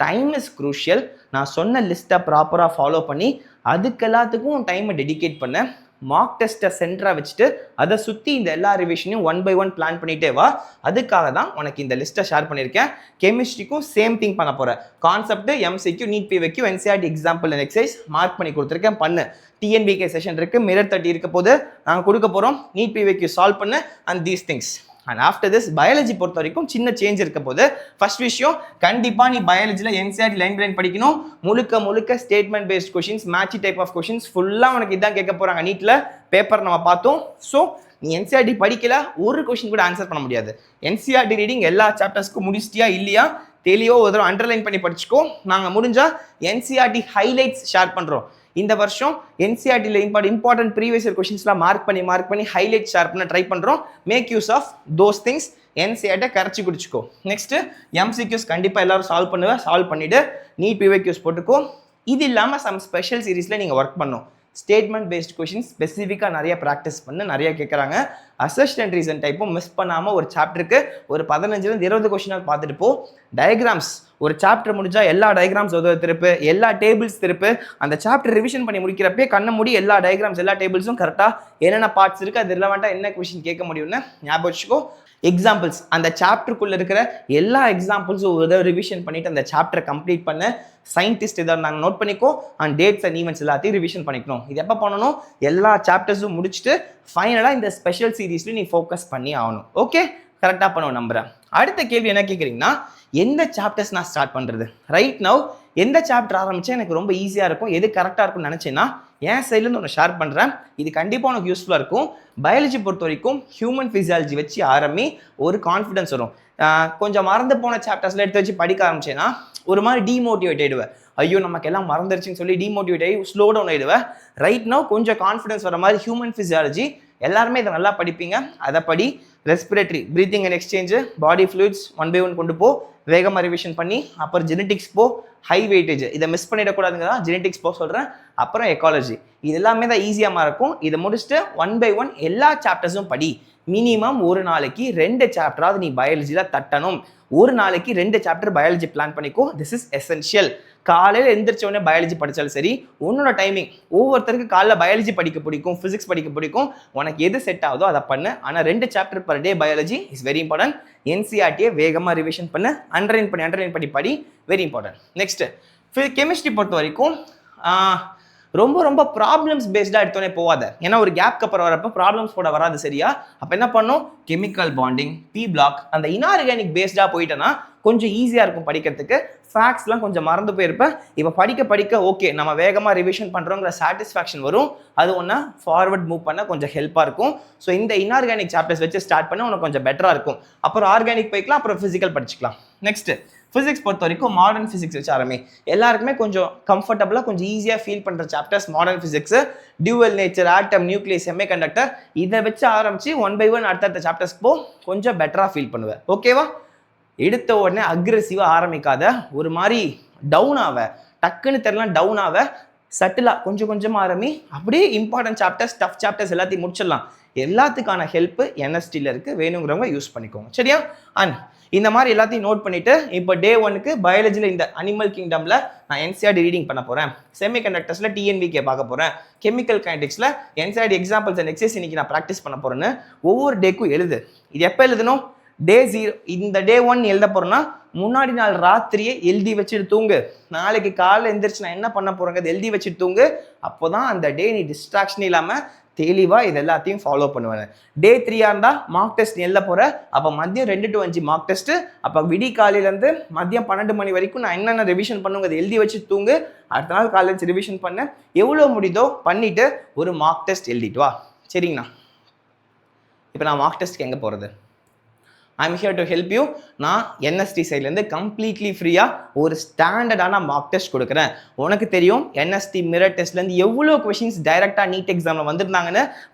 Time is crucial. நான் சொன்ன லிஸ்ட்டை ப்ராப்பராக ஃபாலோ பண்ணி அதுக்கு எல்லாத்துக்கும் டைமை டெடிகேட் பண்ண. மார்க் டெஸ்ட்டை சென்டராக வச்சுட்டு அதை சுற்றி இந்த எல்லா ரிவிஷனையும் 1 by 1 பிளான் பண்ணிட்டே வா. அதுக்காக தான் உனக்கு இந்த லிஸ்ட்டை ஷேர் பண்ணியிருக்கேன். கெமிஸ்ட்ரிக்கும் சேம் திங் பண்ண போகிறேன். Concept, MCQ, NEET PYQ, NCERT example and exercise mark பண்ணி கொடுத்துருக்கேன். பண்ணு. டிஎன்பிகே செஷன் இருக்கு, மிரர் 30 இருக்க போது நாங்கள் கொடுக்க போகிறோம். நீட் பிவைக்யூ சால்வ் பண்ணு and these things. And after this biology பொறுத்த வரைக்கும் சின்ன சேஞ்ச் இருக்க போது. ஃபர்ஸ்ட் விஷயம், கண்டிப்பாக நீ பயாலஜியில் என்சிஆர்டி லைன் பை லைன் படிக்கணும். முழுக்க ஸ்டேட்மெண்ட் பேஸ்ட் கொஷின்ஸ், மேட்சி டைப் ஆஃப் கொஷின்ஸ் ஃபுல்லாக உனக்கு இதான் கேட்க போகிறாங்க. நீட்டில் பேப்பர் நம்ம பார்த்தோம். ஸோ நீ என்சிஆர்டி படிக்கல, ஒரு கொஷின் கூட ஆன்சர் பண்ண முடியாது. என்சிஆர்டி ரீடிங் எல்லா சாப்டர்ஸ்க்கும் முடிச்சிட்டியா இல்லையா தெளிவோ ஒரு தடவை அண்டர்லைன் பண்ணி படிச்சுக்கோ. நாங்கள் முடிஞ்சால் என்சிஆர்டி ஹைலைட்ஸ் ஷேர் பண்ணுறோம். இந்த வருஷம் என்சிஆர்டியில் இம்பார்ட்டன்ட் ப்ரீவியஸ் இயர் கொஷின்ஸ்லாம் மார்க் பண்ணி ஹைலைட் ஷேர் பண்ண ட்ரை பண்ணுறோம். Make use of those things. என்சிஆர்டியை கரைச்சி குடிச்சிக்கோ. நெக்ஸ்ட்டு எம்சிக்யூஸ் கண்டிப்பாக எல்லாரும் சால்வ் பண்ணிவிட்டு நீட் பிவைக்யூஸ் போட்டுக்கோ. இது இல்லாமல் சம் ஸ்பெஷல் சீரீஸில் நீங்கள் ஒர்க் பண்ணணும். ஸ்டேட்மெண்ட் பேஸ்ட் கொஷின்ஸ் ஸ்பெசிஃபிக்காக நிறைய ப்ராக்டிஸ் பண்ணு, நிறைய கேட்குறாங்க. அசர்ஷன் அண்ட் ரீசன் டைப்பும் மிஸ் பண்ணாமல் ஒரு சாப்டருக்கு ஒரு 15-20 கொஷினாக பார்த்துட்டு போ. டயக்ராம்ஸ் ஒரு சாப்டர் முடிஞ்சா எல்லா டயக்ராம்ஸ் திருப்பு, எல்லா டேபிள்ஸ் திருப்பு. அந்த சாப்டர் ரிவிஷன் பண்ணி முடிக்கிறப்பே கண்ண மூடி எல்லா டயக்ராம்ஸ் எல்லா டேபிள்ஸும் கரெக்டாக என்னென்ன பார்ட்ஸ் இருக்குது, அது ரிலவெண்ட்டாக என்ன கொஷின் கேட்க முடியும்னு ஞாபகம் வச்சுக்கோ. எக்ஸாம்பிள்ஸ், அந்த சாப்டருக்குள்ளே இருக்கிற எல்லா எக்ஸாம்பிள்ஸும் ஒரு ரிவிஷன் பண்ணிவிட்டு அந்த சாப்டரை கம்ப்ளீட் பண்ண. சயின்டிஸ்ட் இதை நாங்கள் நோட் பண்ணிக்கோ. அண்ட் டேட்ஸ் அண்ட் ஈவெண்ட்ஸ் எல்லாத்தையும் ரிவிஷன் பண்ணிக்கணும். இது எப்போ பண்ணணும்? எல்லா சாப்டர்ஸும் முடிச்சுட்டு ஃபைனலாக இந்த ஸ்பெஷல் சீரீஸ்லையும் நீ ஃபோக்கஸ் பண்ணி ஆகணும். ஓகே, கரெக்டாக பண்ணுவோம் நம்புறேன். அடுத்த கேள்வி என்ன கேட்குறீங்கன்னா, எந்த சாப்டர்ஸ் நான் ஸ்டார்ட் பண்ணுறது? ரைட் நவ் எந்த சாப்டர் ஆரம்பித்தா எனக்கு ரொம்ப ஈஸியாக இருக்கும், எது கரெக்டாக இருக்கும்னு நினச்சேன்னா என் சைட்லேருந்து ஒன்று ஷேர் பண்ணுறேன். இது கண்டிப்பாக உனக்கு யூஸ்ஃபுல்லாக இருக்கும். பயாலஜி பொறுத்த வரைக்கும் ஹியூமன் ஃபிசியாலஜி வச்சு ஆரம்பி ஒரு கான்ஃபிடன்ஸ் வரும். கொஞ்சம் மறந்து போன சாப்டர்ஸில் எடுத்து வச்சு படிக்க ஆரம்பிச்சேன்னா ஒரு மாதிரி டிமோட்டிவேட் ஆகிடுவேன். ஐயோ நமக்கு எல்லாம் மறந்துருச்சுன்னு சொல்லி டிமோட்டிவேட் ஆகி ஸ்லோ டவுன் ஆகிடுவேன். ரைட் நவ் கொஞ்சம் கான்ஃபிடன்ஸ் வர மாதிரி ஹியூமன் ஃபிசியாலஜி எல்லாருமே இதை நல்லா படிப்பீங்க. அதை படி. Respiratory, breathing and exchange, body fluids 1 by 1 கொண்டு போ. வேகமாக ரிவிஷன் பண்ணி அப்புறம் ஜெனட்டிக்ஸ் போ. ஹை வெயிட்டேஜ் இதை மிஸ் பண்ணிடக்கூடாதுங்க தான் ஜெனட்டிக்ஸ் போ சொல்கிறேன். அப்புறம் எக்காலஜி, இது எல்லாமே தான் ஈஸியாக இருக்கும். இதை முடிச்சுட்டு 1 by 1 எல்லா சாப்டர்ஸும் படி. மினிமம் ஒரு நாளைக்கு 2 சாப்டராவது நீ பயாலஜியில் தட்டணும். ஒரு நாளைக்கு 2 சாப்டர் பயாலஜி பிளான் பண்ணிக்கோ. This is essential. காலையில் எந்திரிச்ச உடனே பயாலஜி படித்தாலும் சரி, உன்னோட டைமிங் ஒவ்வொருத்தருக்கு காலைல பயாலஜி படிக்க பிடிக்கும், ஃபிசிக்ஸ் படிக்க பிடிக்கும். உனக்கு எது செட் ஆகுதோ அதை பண்ணு. ஆனால் 2 chapter per day biology is very important. என்சிஆர்டியை வேகமாக ரிவிஷன் பண்ணு, அண்டர்லைன் பண்ணி படி. Very important. நெக்ஸ்ட்டு கெமிஸ்ட்ரி பொறுத்த வரைக்கும் ரொம்ப ப்ராப்ளம்ஸ் பேஸ்டாக எடுத்தோன்னே போகாத. ஏன்னா ஒரு கேப்க்கு அப்புறம் வரப்போ ப்ராப்ளம்ஸ் கூட வராது சரியா. அப்போ என்ன பண்ணும்? கெமிக்கல் பாண்டிங், பி பிளாக், அந்த இன்ஆர்கானிக் பேஸ்டாக போயிட்டேன்னா கொஞ்சம் ஈஸியாக இருக்கும் படிக்கிறதுக்கு. ஃபேக்ட்ஸ்லாம் கொஞ்சம் மறந்து போயிருப்பேன். இப்போ படிக்க ஓகே நம்ம வேகமாக ரிவிஷன் பண்ணுறோங்கிற சாட்டிஸ்ஃபேக்ஷன் வரும். அது ஒன்றா ஃபார்வர்ட் மூவ் பண்ண கொஞ்சம் ஹெல்ப்பாக இருக்கும். ஸோ இந்த இன்ஆர்கானிக் சாப்டர்ஸ் வச்சு ஸ்டார்ட் பண்ண உனக்கு கொஞ்சம் பெட்டராக இருக்கும். அப்புறம் ஆர்கானிக் போய்க்கலாம், அப்புறம் ஃபிசிக்கல் படிச்சுக்கலாம். நெக்ஸ்ட்டு ஃபிசிக்ஸ் பொறுத்த வரைக்கும் மாடர்ன் ஃபிசிக்ஸ் வச்சு ஆரம்பி. எல்லாருக்குமே கொஞ்சம் கம்ஃபர்டபுளாக கொஞ்சம் ஈஸியாக ஃபீல் பண்ணுற chapters modern physics. Dual nature, atom, nucleus, semiconductor, இதை வச்சு ஆரம்பித்து 1 by 1 அடுத்தடுத்த சாப்டர்ஸ் போ. கொஞ்சம் பெட்டராக ஃபீல் பண்ணுவேன். ஓகேவா? எடுத்த உடனே அக்ரெசிவாக ஆரம்பிக்காத. ஒரு மாதிரி டவுன் ஆவ, டக்குன்னு தெரியலாம் டவுன் ஆவ. சட்டிலாக கொஞ்சமாக ஆரம்பி. அப்படியே இம்பார்ட்டன்ட் சாப்டர்ஸ், டஃப் சாப்டர்ஸ் எல்லாத்தையும் முடிச்சிடலாம். எல்லாத்துக்கான ஹெல்ப்பு என்எஸ்டியில் இருக்குது. வேணுங்கிறவங்க யூஸ் பண்ணிக்கோங்க சரியா. அண்ட் இந்த மாதிரி எல்லாத்தையும் நோட் பண்ணிவிட்டு இப்போ டே 1க்கு பயாலஜியில் இந்த அனிமல் கிங்டமில் நான் என்சிஆர்டி ரீடிங் பண்ண போகிறேன். செமிகண்டக்டர்ஸில் டிஎன்விகே பார்க்க போகிறேன். கெமிக்கல் கைனடிக்ஸில் என்சிஆர்டி எக்ஸாம்பிள்ஸ் அண்ட் எக்ஸசைஸ் இன்னைக்கு நான் ப்ராக்டிஸ் பண்ண போகிறேன்னு ஒவ்வொரு டேக்கும் எழுது. இது எப்போ எழுதணும்? டே 0. இந்த டே 1 எழுத போகிறேன்னா முன்னாடி நாள் ராத்திரியே எழுதி வச்சுட்டு தூங்கு. நாளைக்கு காலையில் எழுந்திரிச்சு நான் என்ன பண்ண போகிறேங்க எழுதி வச்சுட்டு தூங்கு. அப்போ தான் அந்த டே நீ டிஸ்ட்ராக்ஷன் இல்லாமல் தெளிவாக இது எல்லாத்தையும் ஃபாலோ பண்ணுவேன். டே 3 இருந்தால் மார்க் டெஸ்ட் எழுத போகிறேன். அப்போ மதியம் 2 to 5 மார்க் டெஸ்ட்டு. அப்போ விடி காலையிலேருந்து மதியம் 12 மணி வரைக்கும் நான் என்னென்ன ரிவிஷன் பண்ணுங்க அதை எழுதி வச்சு தூங்கு. அடுத்த நாள் காலேஜ் ரிவிஷன் பண்ண எவ்வளோ முடியுதோ பண்ணிவிட்டு ஒரு மார்க் டெஸ்ட் எழுதிட்டு வா. சரிங்கண்ணா. இப்போ நான் மார்க் டெஸ்ட்டுக்கு எங்கே போகிறது? I'm here to help you. நான் என்எஸ்டி சைட்லேருந்து கம்ப்ளீட்லி ஃப்ரீயாக ஒரு ஸ்டாண்டர்டான மார்க் டெஸ்ட் கொடுக்குறேன். உனக்கு தெரியும் என்எஸ்டி மிரர் டெஸ்ட்லேருந்து எவ்வளோ கொஷின்ஸ் டைரெக்டாக நீட் எக்ஸாமில்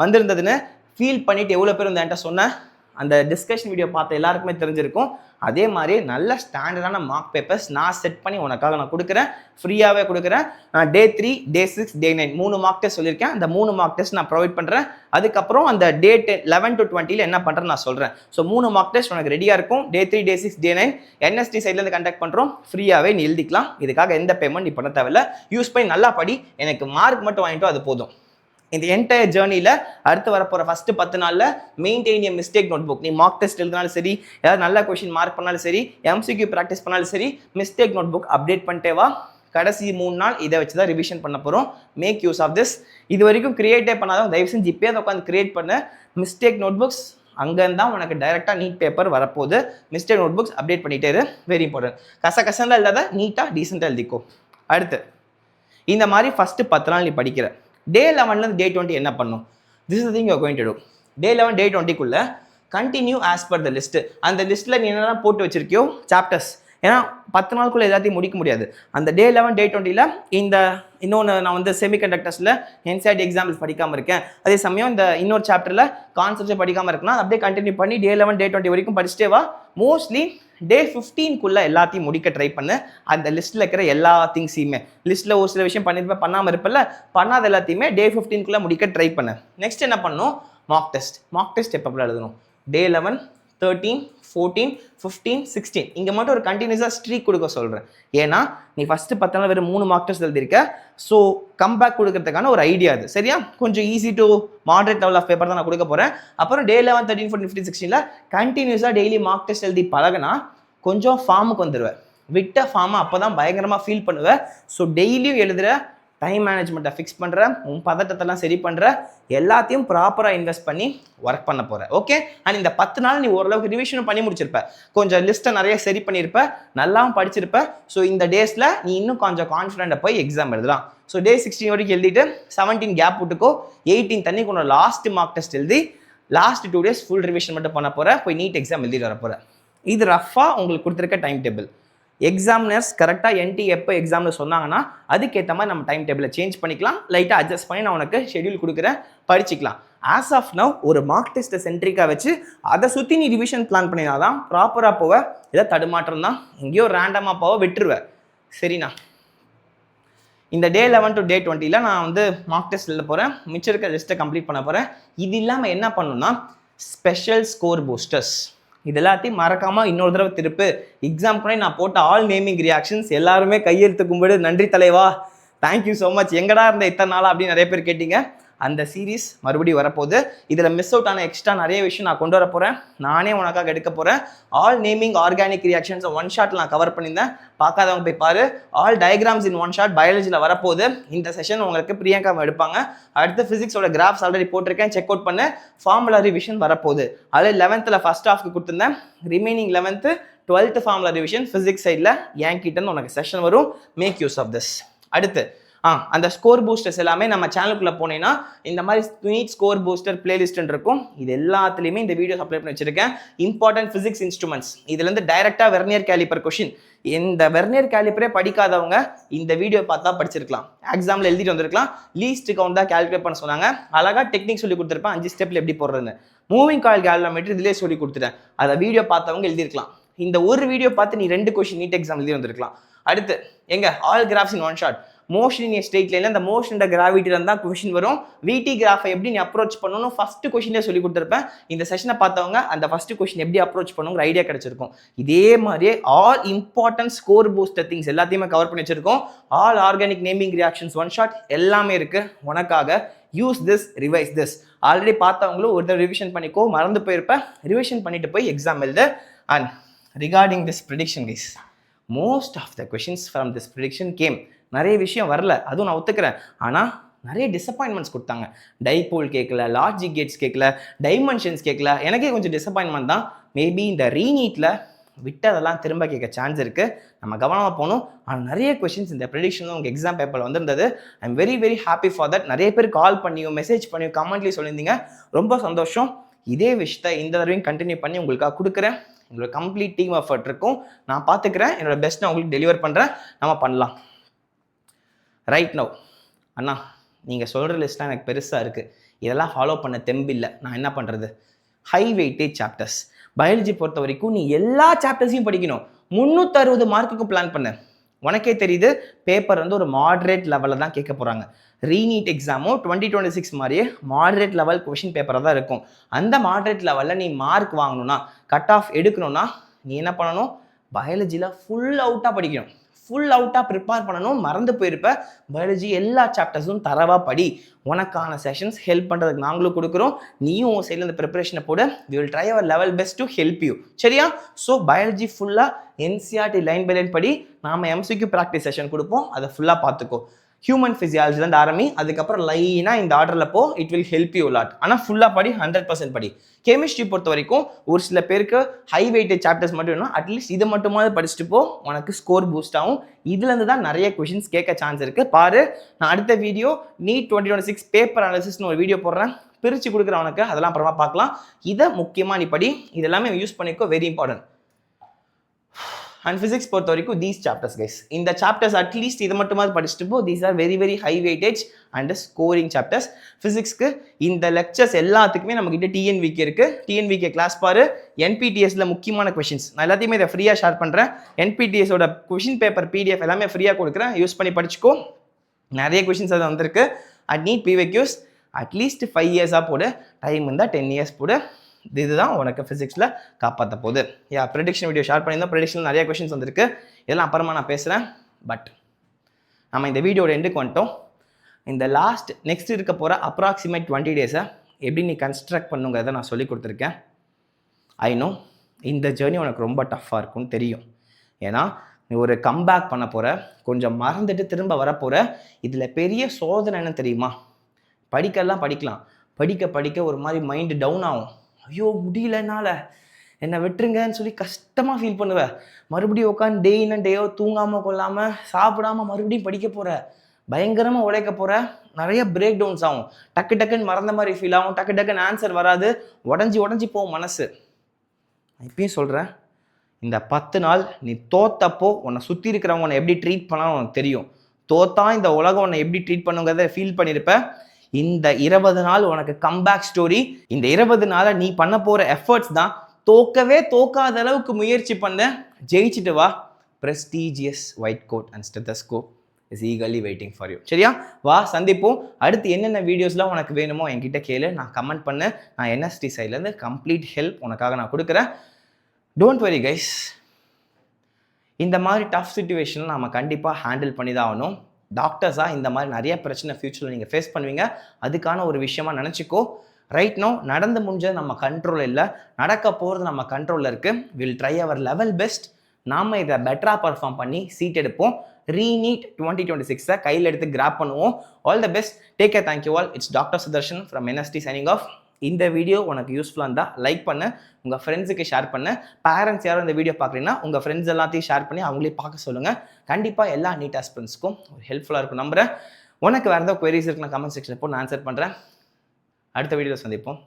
வந்திருந்ததுன்னு ஃபீல் பண்ணிவிட்டு எவ்வளோ பேர் வந்து என்கிட்ட சொன்னேன். அந்த டிஸ்கஷன் வீடியோ பார்த்த எல்லாருக்குமே தெரிஞ்சிருக்கும். அதே மாதிரி நல்ல ஸ்டாண்டர்டான மார்க் பேப்பர்ஸ் நான் செட் பண்ணி உனக்காக நான் கொடுக்குறேன். ஃப்ரீயாகவே கொடுக்குறேன். நான் டே 3, டே 6, டே 9 3 மார்க் டெஸ்ட் சொல்லியிருக்கேன். அந்த 3 மார்க் டெஸ்ட் நான் ப்ரொவைட் பண்ணுறேன். அதுக்கப்புறம் அந்த டே 11 to 20 என்ன பண்ணுறேன்னு நான் சொல்கிறேன். ஸோ 3 மார்க் டெஸ்ட் உனக்கு ரெடியாக இருக்கும். டே 3, டே 6, டே 9 என்எஸ்டி சைட்லேருந்து கண்டக்ட் பண்ணுறோம். ஃப்ரீயாகவே நீ எழுதிக்கலாம். இதுக்காக எந்த பேமெண்ட் நீ பண்ண தேவையில்ல. யூஸ் பண்ணி நல்லா படி. எனக்கு மார்க் மட்டும் வாங்கிட்டோம் அது போதும். இந்த என்டையர் ஜேர்னியில் அடுத்து வரப்போகிற ஃபஸ்ட்டு 10 நாளில் maintain a mistake notebook. நீ மார்க் டெஸ்ட் எழுதினாலும் சரி, ஏதாவது நல்ல கொஷின் மார்க் பண்ணாலும் சரி, எம்சிக்யூ ப்ராக்டிஸ் பண்ணாலும் சரி, மிஸ்டேக் நோட் புக் அப்டேட் பண்ணிட்டே வா. கடைசி 3 நாள் இதை வச்சு தான் ரிவிஷன் பண்ண போகிறோம். Make use of this. இது வரைக்கும் கிரியேட்டே பண்ணாதான் தயவு செஞ்சு இப்போயே அதை உட்காந்து கிரியேட் பண்ண. மிஸ்டேக் நோட் புக்ஸ் அங்கேருந்து தான் உனக்கு டைரெக்டாக நீட் பேப்பர் வரப்போகுது. மிஸ்டேக் நோட் புக்ஸ் அப்டேட் பண்ணிட்டே இரு. Very important. கசகசந்தான் இல்லாத நீட்டாக டீசெண்டாக எழுதிக்கோ. அடுத்து இந்த மாதிரி ஃபஸ்ட்டு 10 நாள் நீ படிக்கிற. டே 11லேருந்து டே 20 என்ன பண்ணும்? This is thing you are going to do. Day 11 day 20க்குள்ளே continue as per the list. அந்த லிஸ்ட்டில் நீ என்னெல்லாம் போட்டு வச்சிருக்கியோ சாப்டர்ஸ், ஏன்னா 10 நாளுக்குள்ளே எல்லாத்தையும் முடிக்க முடியாது. அந்த டே 11 டே 20ல் இந்த இன்னொன்று நான் வந்து செமிகண்டக்டர்ஸில் என்சிஆர்டி எக்ஸாம்பிள்ஸ் படிக்காமல் இருக்கேன், அதே சமயம் இந்த இன்னொரு சாப்டரில் கான்செப்ட்ஸை படிக்காமல் இருக்குன்னா அப்படியே கண்டினியூ பண்ணி டே 11 டே 20 வரைக்கும் படிச்சுட்டே வா. மோஸ்ட்லி டே 15க்குள்ளே எல்லாத்தையும் முடிக்க ட்ரை பண்ணு. அந்த லிஸ்ட்டில் இருக்கிற எல்லா திங்ஸையுமே, லிஸ்ட்டில் ஒரு சில விஷயம் பண்ணியிருப்பேன் பண்ணாமல் இருப்பில்ல, பண்ணாத எல்லாத்தையுமே டே 15க்குள்ளே முடிக்க ட்ரை பண்ணு. நெக்ஸ்ட் என்ன பண்ணணும்? Mark test. மார்க் டெஸ்ட் எப்போ எழுதணும்? டே 11 13 14 15 16 இங்கே மட்டும் ஒரு கண்டினியூஸாக ஸ்ட்ரீக் கொடுக்க சொல்கிறேன். ஏன்னா நீ ஃபஸ்ட்டு 10 நாள் வெறும் 3 மார்க் டெஸ்ட் எழுதிருக்க. ஸோ கம்பேக் கொடுக்கறதுக்கான ஒரு ஐடியா அது. சரியா? கொஞ்சம் easy to moderate level of paper தான் நான் கொடுக்க போகிறேன். அப்புறம் டே 11 13 14 15 16ல் கண்டினியூஸாக டெய்லி மார்க் டெஸ்ட் எழுதி பழகினா கொஞ்சம் ஃபார்முக்கு வந்துடுவேன். விட்ட ஃபார்மை அப்போ தான் பயங்கரமாக ஃபீல் பண்ணுவேன். ஸோ டெய்லியும் எழுதுகிற, டைம் மேனேஜ்மெண்ட்டை ஃபிக்ஸ் பண்ணுற, உன் பதட்டத்தெல்லாம் சரி பண்ணுற, எல்லாத்தையும் ப்ராப்பராக இன்வெஸ்ட் பண்ணி ஒர்க் பண்ண போகிற. ஓகே? அண்ட் இந்த 10 நாள் நீ ஓரளவுக்கு ரிவிஷனும் பண்ணி முடிச்சிருப்ப, கொஞ்சம் லிஸ்ட்டை நிறைய சரி பண்ணியிருப்ப, நல்லாவும் படிச்சிருப்ப. ஸோ இந்த டேஸில் நீ இன்னும் கொஞ்சம் கான்ஃபிடென்ட்டாக போய் எக்ஸாம் எழுதலாம். ஸோ டே 16 வரைக்கும் எழுதிட்டு 17 கேப் விட்டுக்கோ. 18 தண்ணி கொண்டு லாஸ்ட் மார்க் டெஸ்ட் எழுதி லாஸ்ட் 2 days ஃபுல் ரிவிஷன் மட்டும் பண்ண போகிற. போய் நீட் எக்ஸாம் எழுதிட்டு வர போகிற. இது ரஃபாக உங்களுக்கு கொடுத்துருக்க டைம் டேபிள். எக்ஸாமினர்ஸ் கரெக்டாக என்டி எப்போ எக்ஸாம்னு சொன்னாங்கன்னா அதுக்கேற்ற மாதிரி நம்ம டைம் டேபிளை சேஞ்ச் பண்ணிக்கலாம். லைட்டாக அட்ஜஸ்ட் பண்ணி நான் உனக்கு ஷெடியூல் கொடுக்குறேன், படிச்சிக்கலாம். ஆஸ் ஆஃப் நவ் ஒரு மார்க் டெஸ்ட்டை சென்ட்ரிக்காக வச்சு அதை சுற்றி நீ ரிவிஷன் பிளான் பண்ணினா தான் ப்ராப்பராக போவ. இதை தடுமாற்றம் தான், எங்கேயோ ரேண்டமாக போவ விட்டுருவேன். சரிண்ணா? இந்த டே 11 டு டே 20ல் நான் வந்து மார்க் டெஸ்ட் எழுத போகிறேன். மிச்சம் இருக்க லிஸ்ட்டை கம்ப்ளீட் பண்ண போகிறேன். இது இல்லாமல் என்ன பண்ணணும்னா ஸ்பெஷல் ஸ்கோர் பூஸ்டர்ஸ். இது எல்லாத்தையும் மறக்காமல் இன்னொரு தடவை திருப்பு. எக்ஸாம்க்கு நான் போட்ட ஆல் நேமிங் ரியாக்ஷன்ஸ் எல்லாருமே கையெழுத்து கும்பிடு. நன்றி தலைவா, தேங்க்யூ ஸோ மச். எங்கடா இருந்த இத்தனை நாளாக அப்படின்னு நிறைய பேர் கேட்டீங்க. அந்த சீரீஸ் மறுபடியும் வரப்போகுது. இதில் மிஸ் அவுட் ஆன எக்ஸ்ட்ரா நிறைய விஷயம் நான் கொண்டு வர போகிறேன். நானே உனக்காக எடுக்க போகிறேன். All naming organic reactions one ஷாட்டில் நான் கவர் பண்ணியிருந்தேன். பார்க்காதவங்க போய் பாரு. All diagrams in one shot பயாலஜியில் வரப்போகுது. இந்த செஷன் உங்களுக்கு பிரியங்கா எடுப்பாங்க. அடுத்து ஃபிசிக்ஸோட கிராஃப்ஸ் ஆல்ரெடி போட்டிருக்கேன், செக் அவுட் பண்ணு. ஃபார்முலா ரிவிஷன் வரப்போகுது. அதில் 11th ஃபர்ஸ்ட் ஹாஃப்க்கு கொடுத்துருந்தேன். Remaining 11th 12th formula revision physics சைடில் என் கிட்டன்னு உனக்கு செஷன் வரும். Make use of this. அடுத்து அந்த ஸ்கோர் பூஸ்டர்ஸ் எல்லாமே நம்ம சேனலுக்குள்ளே போனீங்கன்னா இந்த மாதிரி நீட் ஸ்கோர் பூஸ்டர் பிளேலிஸ்ட்னு இருக்கும். இது எல்லாத்துலேயுமே இந்த வீடியோஸ் அப்ளை பண்ணி வச்சிருக்கேன். இம்பார்ட்டன்ட் ஃபிசிக்ஸ் இன்ஸ்ட்ருமெண்ட்ஸ், இதுலேருந்து டைரெக்டாக வெர்னியர் கேலிப்பர் கொஷின். இந்த வெர்னியர் கேலிப்பரே படிக்காதவங்க இந்த வீடியோ பார்த்தா படிச்சிருக்கலாம், எக்ஸாமில் எழுதிட்டு வந்திருக்கலாம். லீஸ்ட் கவுண்ட் தான் கால்குலேட் பண்ண சொன்னாங்க. அழகாக டெக்னிக் சொல்லி கொடுத்துருப்பேன், 5 ஸ்டெப்பில் எப்படி போடுறதுன்னு. மூவிங் காயில் கேல்குலேட்டர் இதிலே சொல்லி கொடுத்துட்டேன். அதை வீடியோ பார்த்தவங்க எழுதிருக்கலாம். இந்த ஒரு வீடியோ பார்த்து நீ 2 கொஷின் நீட் எக்ஸாம் எழுதி வந்திருக்கலாம். அடுத்து எங்க all graphs in one shot. Motion in straight லைனில் அந்த மோஷனோட கிராவிட்டியில் தான் கொஷின் வரும். விடி கிராஃபை எப்படி நீ அப்ரோச் பண்ணணும் ஃபர்ஸ்ட் கொஷினே சொல்லி கொடுத்துருப்பேன். இந்த செஷனை பார்த்தவங்க அந்த ஃபர்ஸ்ட் கொஷின் எப்படி அப்ரோச் பண்ணுங்கிற ஐடியா கிடைச்சிருக்கும். இதே மாதிரியே all important score booster things எல்லாத்தையுமே கவர் பண்ணி வச்சிருக்கோம். All organic naming reactions one shot எல்லாமே இருக்கு உனக்காக. Use this, revise this. Already பார்த்தவங்களும் ஒரு தடவை ரிவிஷன் பண்ணிக்கோ, மறந்து போயிருப்பேன். ரிவிஷன் பண்ணிட்டு போய் எக்ஸாம் எழுது. And regarding this prediction guys, most of the questions from this prediction game. நிறைய விஷயம் வரல, அதுவும் நான் ஒத்துக்கிறேன். ஆனால் நிறைய டிசப்பாயின்மெண்ட்ஸ் கொடுத்தாங்க. டைபோல் கேட்கல, லாஜிக் கேட்ஸ் கேட்கல, டைமென்ஷன்ஸ் கேட்கல. எனக்கே கொஞ்சம் டிசப்பாயின்மெண்ட் தான். மேபி இந்த ரீநீட்டில் விட்டதெல்லாம் திரும்ப கேட்க சான்ஸ் இருக்குது. நம்ம கவனமாக போகணும். ஆனால் நிறைய கொஷின்ஸ் இந்த ப்ரெடிக்ஷன் உங்கள் எக்ஸாம் பேப்பரில் வந்திருந்தது. I am very very happy for that. நிறைய பேர் கால் பண்ணியோ மெசேஜ் பண்ணியோ கமெண்ட்லேயும் சொல்லியிருந்தீங்க. ரொம்ப சந்தோஷம். இதே விஷயத்தை இந்த தடவையும் கண்டினியூ பண்ணி உங்களுக்காக கொடுக்குறேன். எங்களோட கம்ப்ளீட் டீம் எஃபர்ட் இருக்கும். நான் பார்த்துக்கிறேன். என்னோட பெஸ்ட் நான் உங்களுக்கு டெலிவர் பண்ணுறேன். நம்ம பண்ணலாம். ரைட் நவ் அண்ணா, நீங்கள் சொல்கிற லிஸ்ட்லாம் எனக்கு பெருசாக இருக்குது. இதெல்லாம் ஃபாலோ பண்ண தெம்பில்லை. நான் என்ன பண்ணுறது? High weightage chapters. பயாலஜி பொறுத்த வரைக்கும் நீ எல்லா சாப்டர்ஸையும் படிக்கணும். 360 மார்க்குக்கு பிளான் பண்ண. உனக்கே தெரியுது பேப்பர் வந்து ஒரு மாடரேட் லெவலில் தான் கேட்க போகிறாங்க. ரீநீட் எக்ஸாமும் 2026 மாதிரியே மாடரேட் லெவல் கொஷின் பேப்பராக தான் இருக்கும். அந்த மாடரேட் லெவலில் நீ மார்க் வாங்கணும்னா, கட் ஆஃப் எடுக்கணும்னா நீ என்ன பண்ணணும்? பயாலஜியில் ஃபுல் அவுட்டாக படிக்கணும். ஃபுல் அவுட்டாக ப்ரிப்பேர் பண்ணணும். மறந்து போயிருப்ப பயாலஜி எல்லா சாப்டர்ஸும் தரவா படி. உனக்கான செஷன்ஸ் ஹெல்ப் பண்ணுறதுக்கு நாங்களும் கொடுக்குறோம். நீயும் உன் சைடில் இந்த ப்ரிப்பரேஷனை போட we will try our level best to help you. சரியா? ஸோ பயாலஜி ஃபுல்லாக என்சிஆர்டி லைன் பை லைன் படி. நாம் எம்சிக்யூ ப்ராக்டிஸ் செஷன் கொடுப்போம், அதை ஃபுல்லாக பார்த்துக்கோ. ஹியூமன் ஃபிசியாலஜிலேருந்து ஆரம்பி, அதுக்கப்புறம் லைனாக இந்த ஆர்டரில் போ. It will help you lot. ஆனால் ஃபுல்லாக படி, 100% படி. கெமிஸ்ட்ரி பொறுத்த வரைக்கும் ஒரு சில பேருக்கு ஹை வெயிட்டேஜ் சாப்டர்ஸ் மட்டும் வேணும். அட்லீஸ்ட் இதை மட்டுமாவது படிச்சுட்டு போ, உனக்கு ஸ்கோர் பூஸ்ட் ஆகும். இதுலேருந்து தான் நிறைய கொஷின்ஸ் கேட்க சான்ஸ் இருக்குது. பாரு, நான் அடுத்த வீடியோ நீட் 2026 பேப்பர் அனாலிசிஸ்னு ஒரு வீடியோ போடுறேன், பிரித்து கொடுக்குறேன் உனக்கு. அதெல்லாம் அப்புறமா பார்க்கலாம். இதை முக்கியமாக நீ படி, இதெல்லாமே யூஸ் பண்ணிக்கோ, வெரி இம்பார்ட்டன்ட். அண்ட் ஃபிசிக்ஸ் பொறுத்த வரைக்கும் தீஸ் சாப்டர்ஸ் கைஸ், இந்த சாப்டர்ஸ் அட்லீஸ்ட் இதை மட்டுமாவது படிச்சுட்டு போ. These are very very high weightage and scoring chapters. ஃபிசிக்ஸ்க்கு இந்த லெக்சர்ஸ் எல்லாத்துக்குமே நம்மகிட்ட டிஎன்விகே இருக்குது. டிஎன்விகே கிளாஸ் பாரு. என்பிடிஎஸ்ல முக்கியமான கொஷின்ஸ் நான் எல்லாத்தையுமே இதை ஃப்ரீயாக ஷேர் பண்ணுறேன். என்பிடிஎஸோட கொஷின் பேப்பர் பிடிஎஃப் எல்லாமே ஃப்ரீயாக கொடுக்குறேன், யூஸ் பண்ணி படிச்சுக்கோ. நிறைய கொஷின்ஸ் அது வந்திருக்கு. அட் நீட் பிவிக்யூஸ் அட்லீஸ்ட் 5 இயர்ஸாக போடு, டைம் இருந்தால் 10 இயர்ஸ் போடு. இதுதான் உனக்கு ஃபிசிக்ஸில் காப்பாற்ற போகுது. ப்ரெடிக்ஷன் வீடியோ ஷேர் பண்ணியிருந்தோம். ப்ரெடிக்ஷனில் நிறைய கொஷின்ஸ் வந்திருக்கு. இதெல்லாம் அப்புறமா நான் பேசுகிறேன். பட் நம்ம இந்த வீடியோட எண்டுக்கு வந்துட்டோம். இந்த நெக்ஸ்ட் இருக்க போகிற அப்ராக்சிமேட் 20 டேஸை எப்படி நீ கன்ஸ்ட்ரக்ட் பண்ணுங்கிறத நான் சொல்லி கொடுத்துருக்கேன். ஐ நோ இந்த ஜேர்னி உனக்கு ரொம்ப டஃப்பாக இருக்கும்னு தெரியும். ஏன்னா நீ ஒரு கம்பேக் பண்ண போகிற, கொஞ்சம் மறந்துட்டு திரும்ப வரப்போகிற. இதில் பெரிய சோதனை என்ன தெரியுமா? படிக்கலாம், படிக்க படிக்க ஒரு மாதிரி மைண்டு டவுன் ஆகும். ஐயோ முடியல, என்னால் என்னை விட்டுருங்கன்னு சொல்லி கஷ்டமாக ஃபீல் பண்ணுவேன். மறுபடியும் உட்காந்து டே இன் டேயோ தூங்காமல் கொள்ளாமல் சாப்பிடாமல் மறுபடியும் படிக்க போகிற, பயங்கரமாக உழைக்க போகிற. நிறைய பிரேக் டவுன்ஸ் ஆகும். டக்குன்னு மறந்த மாதிரி ஃபீல் ஆகும். டக்குன்னு ஆன்சர் வராது. உடஞ்சி போகும் மனசு. இப்பயும் சொல்கிறேன், இந்த 10 நாள் நீ தோத்தப்போ உன்னை சுற்றி இருக்கிறவங்க உன்னை எப்படி ட்ரீட் பண்ணாலும் உனக்கு தெரியும். தோத்தா இந்த உலகம் உன்னை எப்படி ட்ரீட் பண்ணுங்கிறத ஃபீல் பண்ணியிருப்ப. இந்த 20 நாள் உனக்கு கம்பேக் ஸ்டோரி. இந்த 20 நாளை நீ பண்ண போகிற எஃபர்ட்ஸ் தான் தோக்காத அளவுக்கு முயற்சி பண்ண. ஜெயிச்சுட்டு வா. Prestigious white code and stethoscope is eagerly waiting for you. சரியா? வா, சந்திப்போம். அடுத்து என்னென்ன வீடியோஸ்லாம் உனக்கு வேணுமோ என்கிட்ட கேளு, நான் கமெண்ட் பண்ணு. நான் என்எஸ்டி சைட்லேருந்து கம்ப்ளீட் ஹெல்ப் உனக்காக நான் கொடுக்குறேன். டோன்ட் வரி கைஸ், இந்த மாதிரி டஃப் சுச்சுவேஷனில் நம்ம கண்டிப்பாக ஹேண்டில் பண்ணி தான் ஆகணும். டாக்டர்ஸாக இந்த மாதிரி நிறைய பிரச்சனை ஃப்யூச்சரில் நீங்கள் ஃபேஸ் பண்ணுவீங்க. அதுக்கான ஒரு விஷயமா நினச்சிக்கோ. ரைட் நோ நடந்து முடிஞ்சது நம்ம கண்ட்ரோல் இல்லை, நடக்க போகிறது நம்ம கண்ட்ரோலில் இருக்குது. Will try our level best. நாம் இதை பெட்டராக பர்ஃபார்ம் பண்ணி சீட் எடுப்போம். ரீநீட் 2026 கையில் எடுத்து கிராப் பண்ணுவோம். All the best. Take care. Thank you all. It's doctor Sudarshan from NST signing off. இந்த வீடியோ உனக்கு யூஸ்ஃபுல்லாக இருந்தால் லைக் பண்ணு, உங்கள் ஃப்ரெண்ட்ஸுக்கு ஷேர் பண்ணு. பேரண்ட்ஸ் யாரும் இந்த வீடியோ பார்க்குறீங்கன்னா உங்கள் ஃப்ரெண்ட்ஸ் எல்லாத்தையும் ஷேர் பண்ணி அவங்களே பார்க்க சொல்லுங்கள். கண்டிப்பாக எல்லா நீட் ஆஸ்பிரண்ட்ஸ்க்கும் ஒரு ஹெல்ப்ஃபுல்லாக இருக்கும் நம்புகிறேன். உனக்கு வேறு ஏதாவது குவரிஸ் இருக்குன்னா கமெண்ட் செக்ஷனில் போட்டு நான் ஆன்சர் பண்ணுறேன். அடுத்த வீடியோவில் சந்திப்போம்.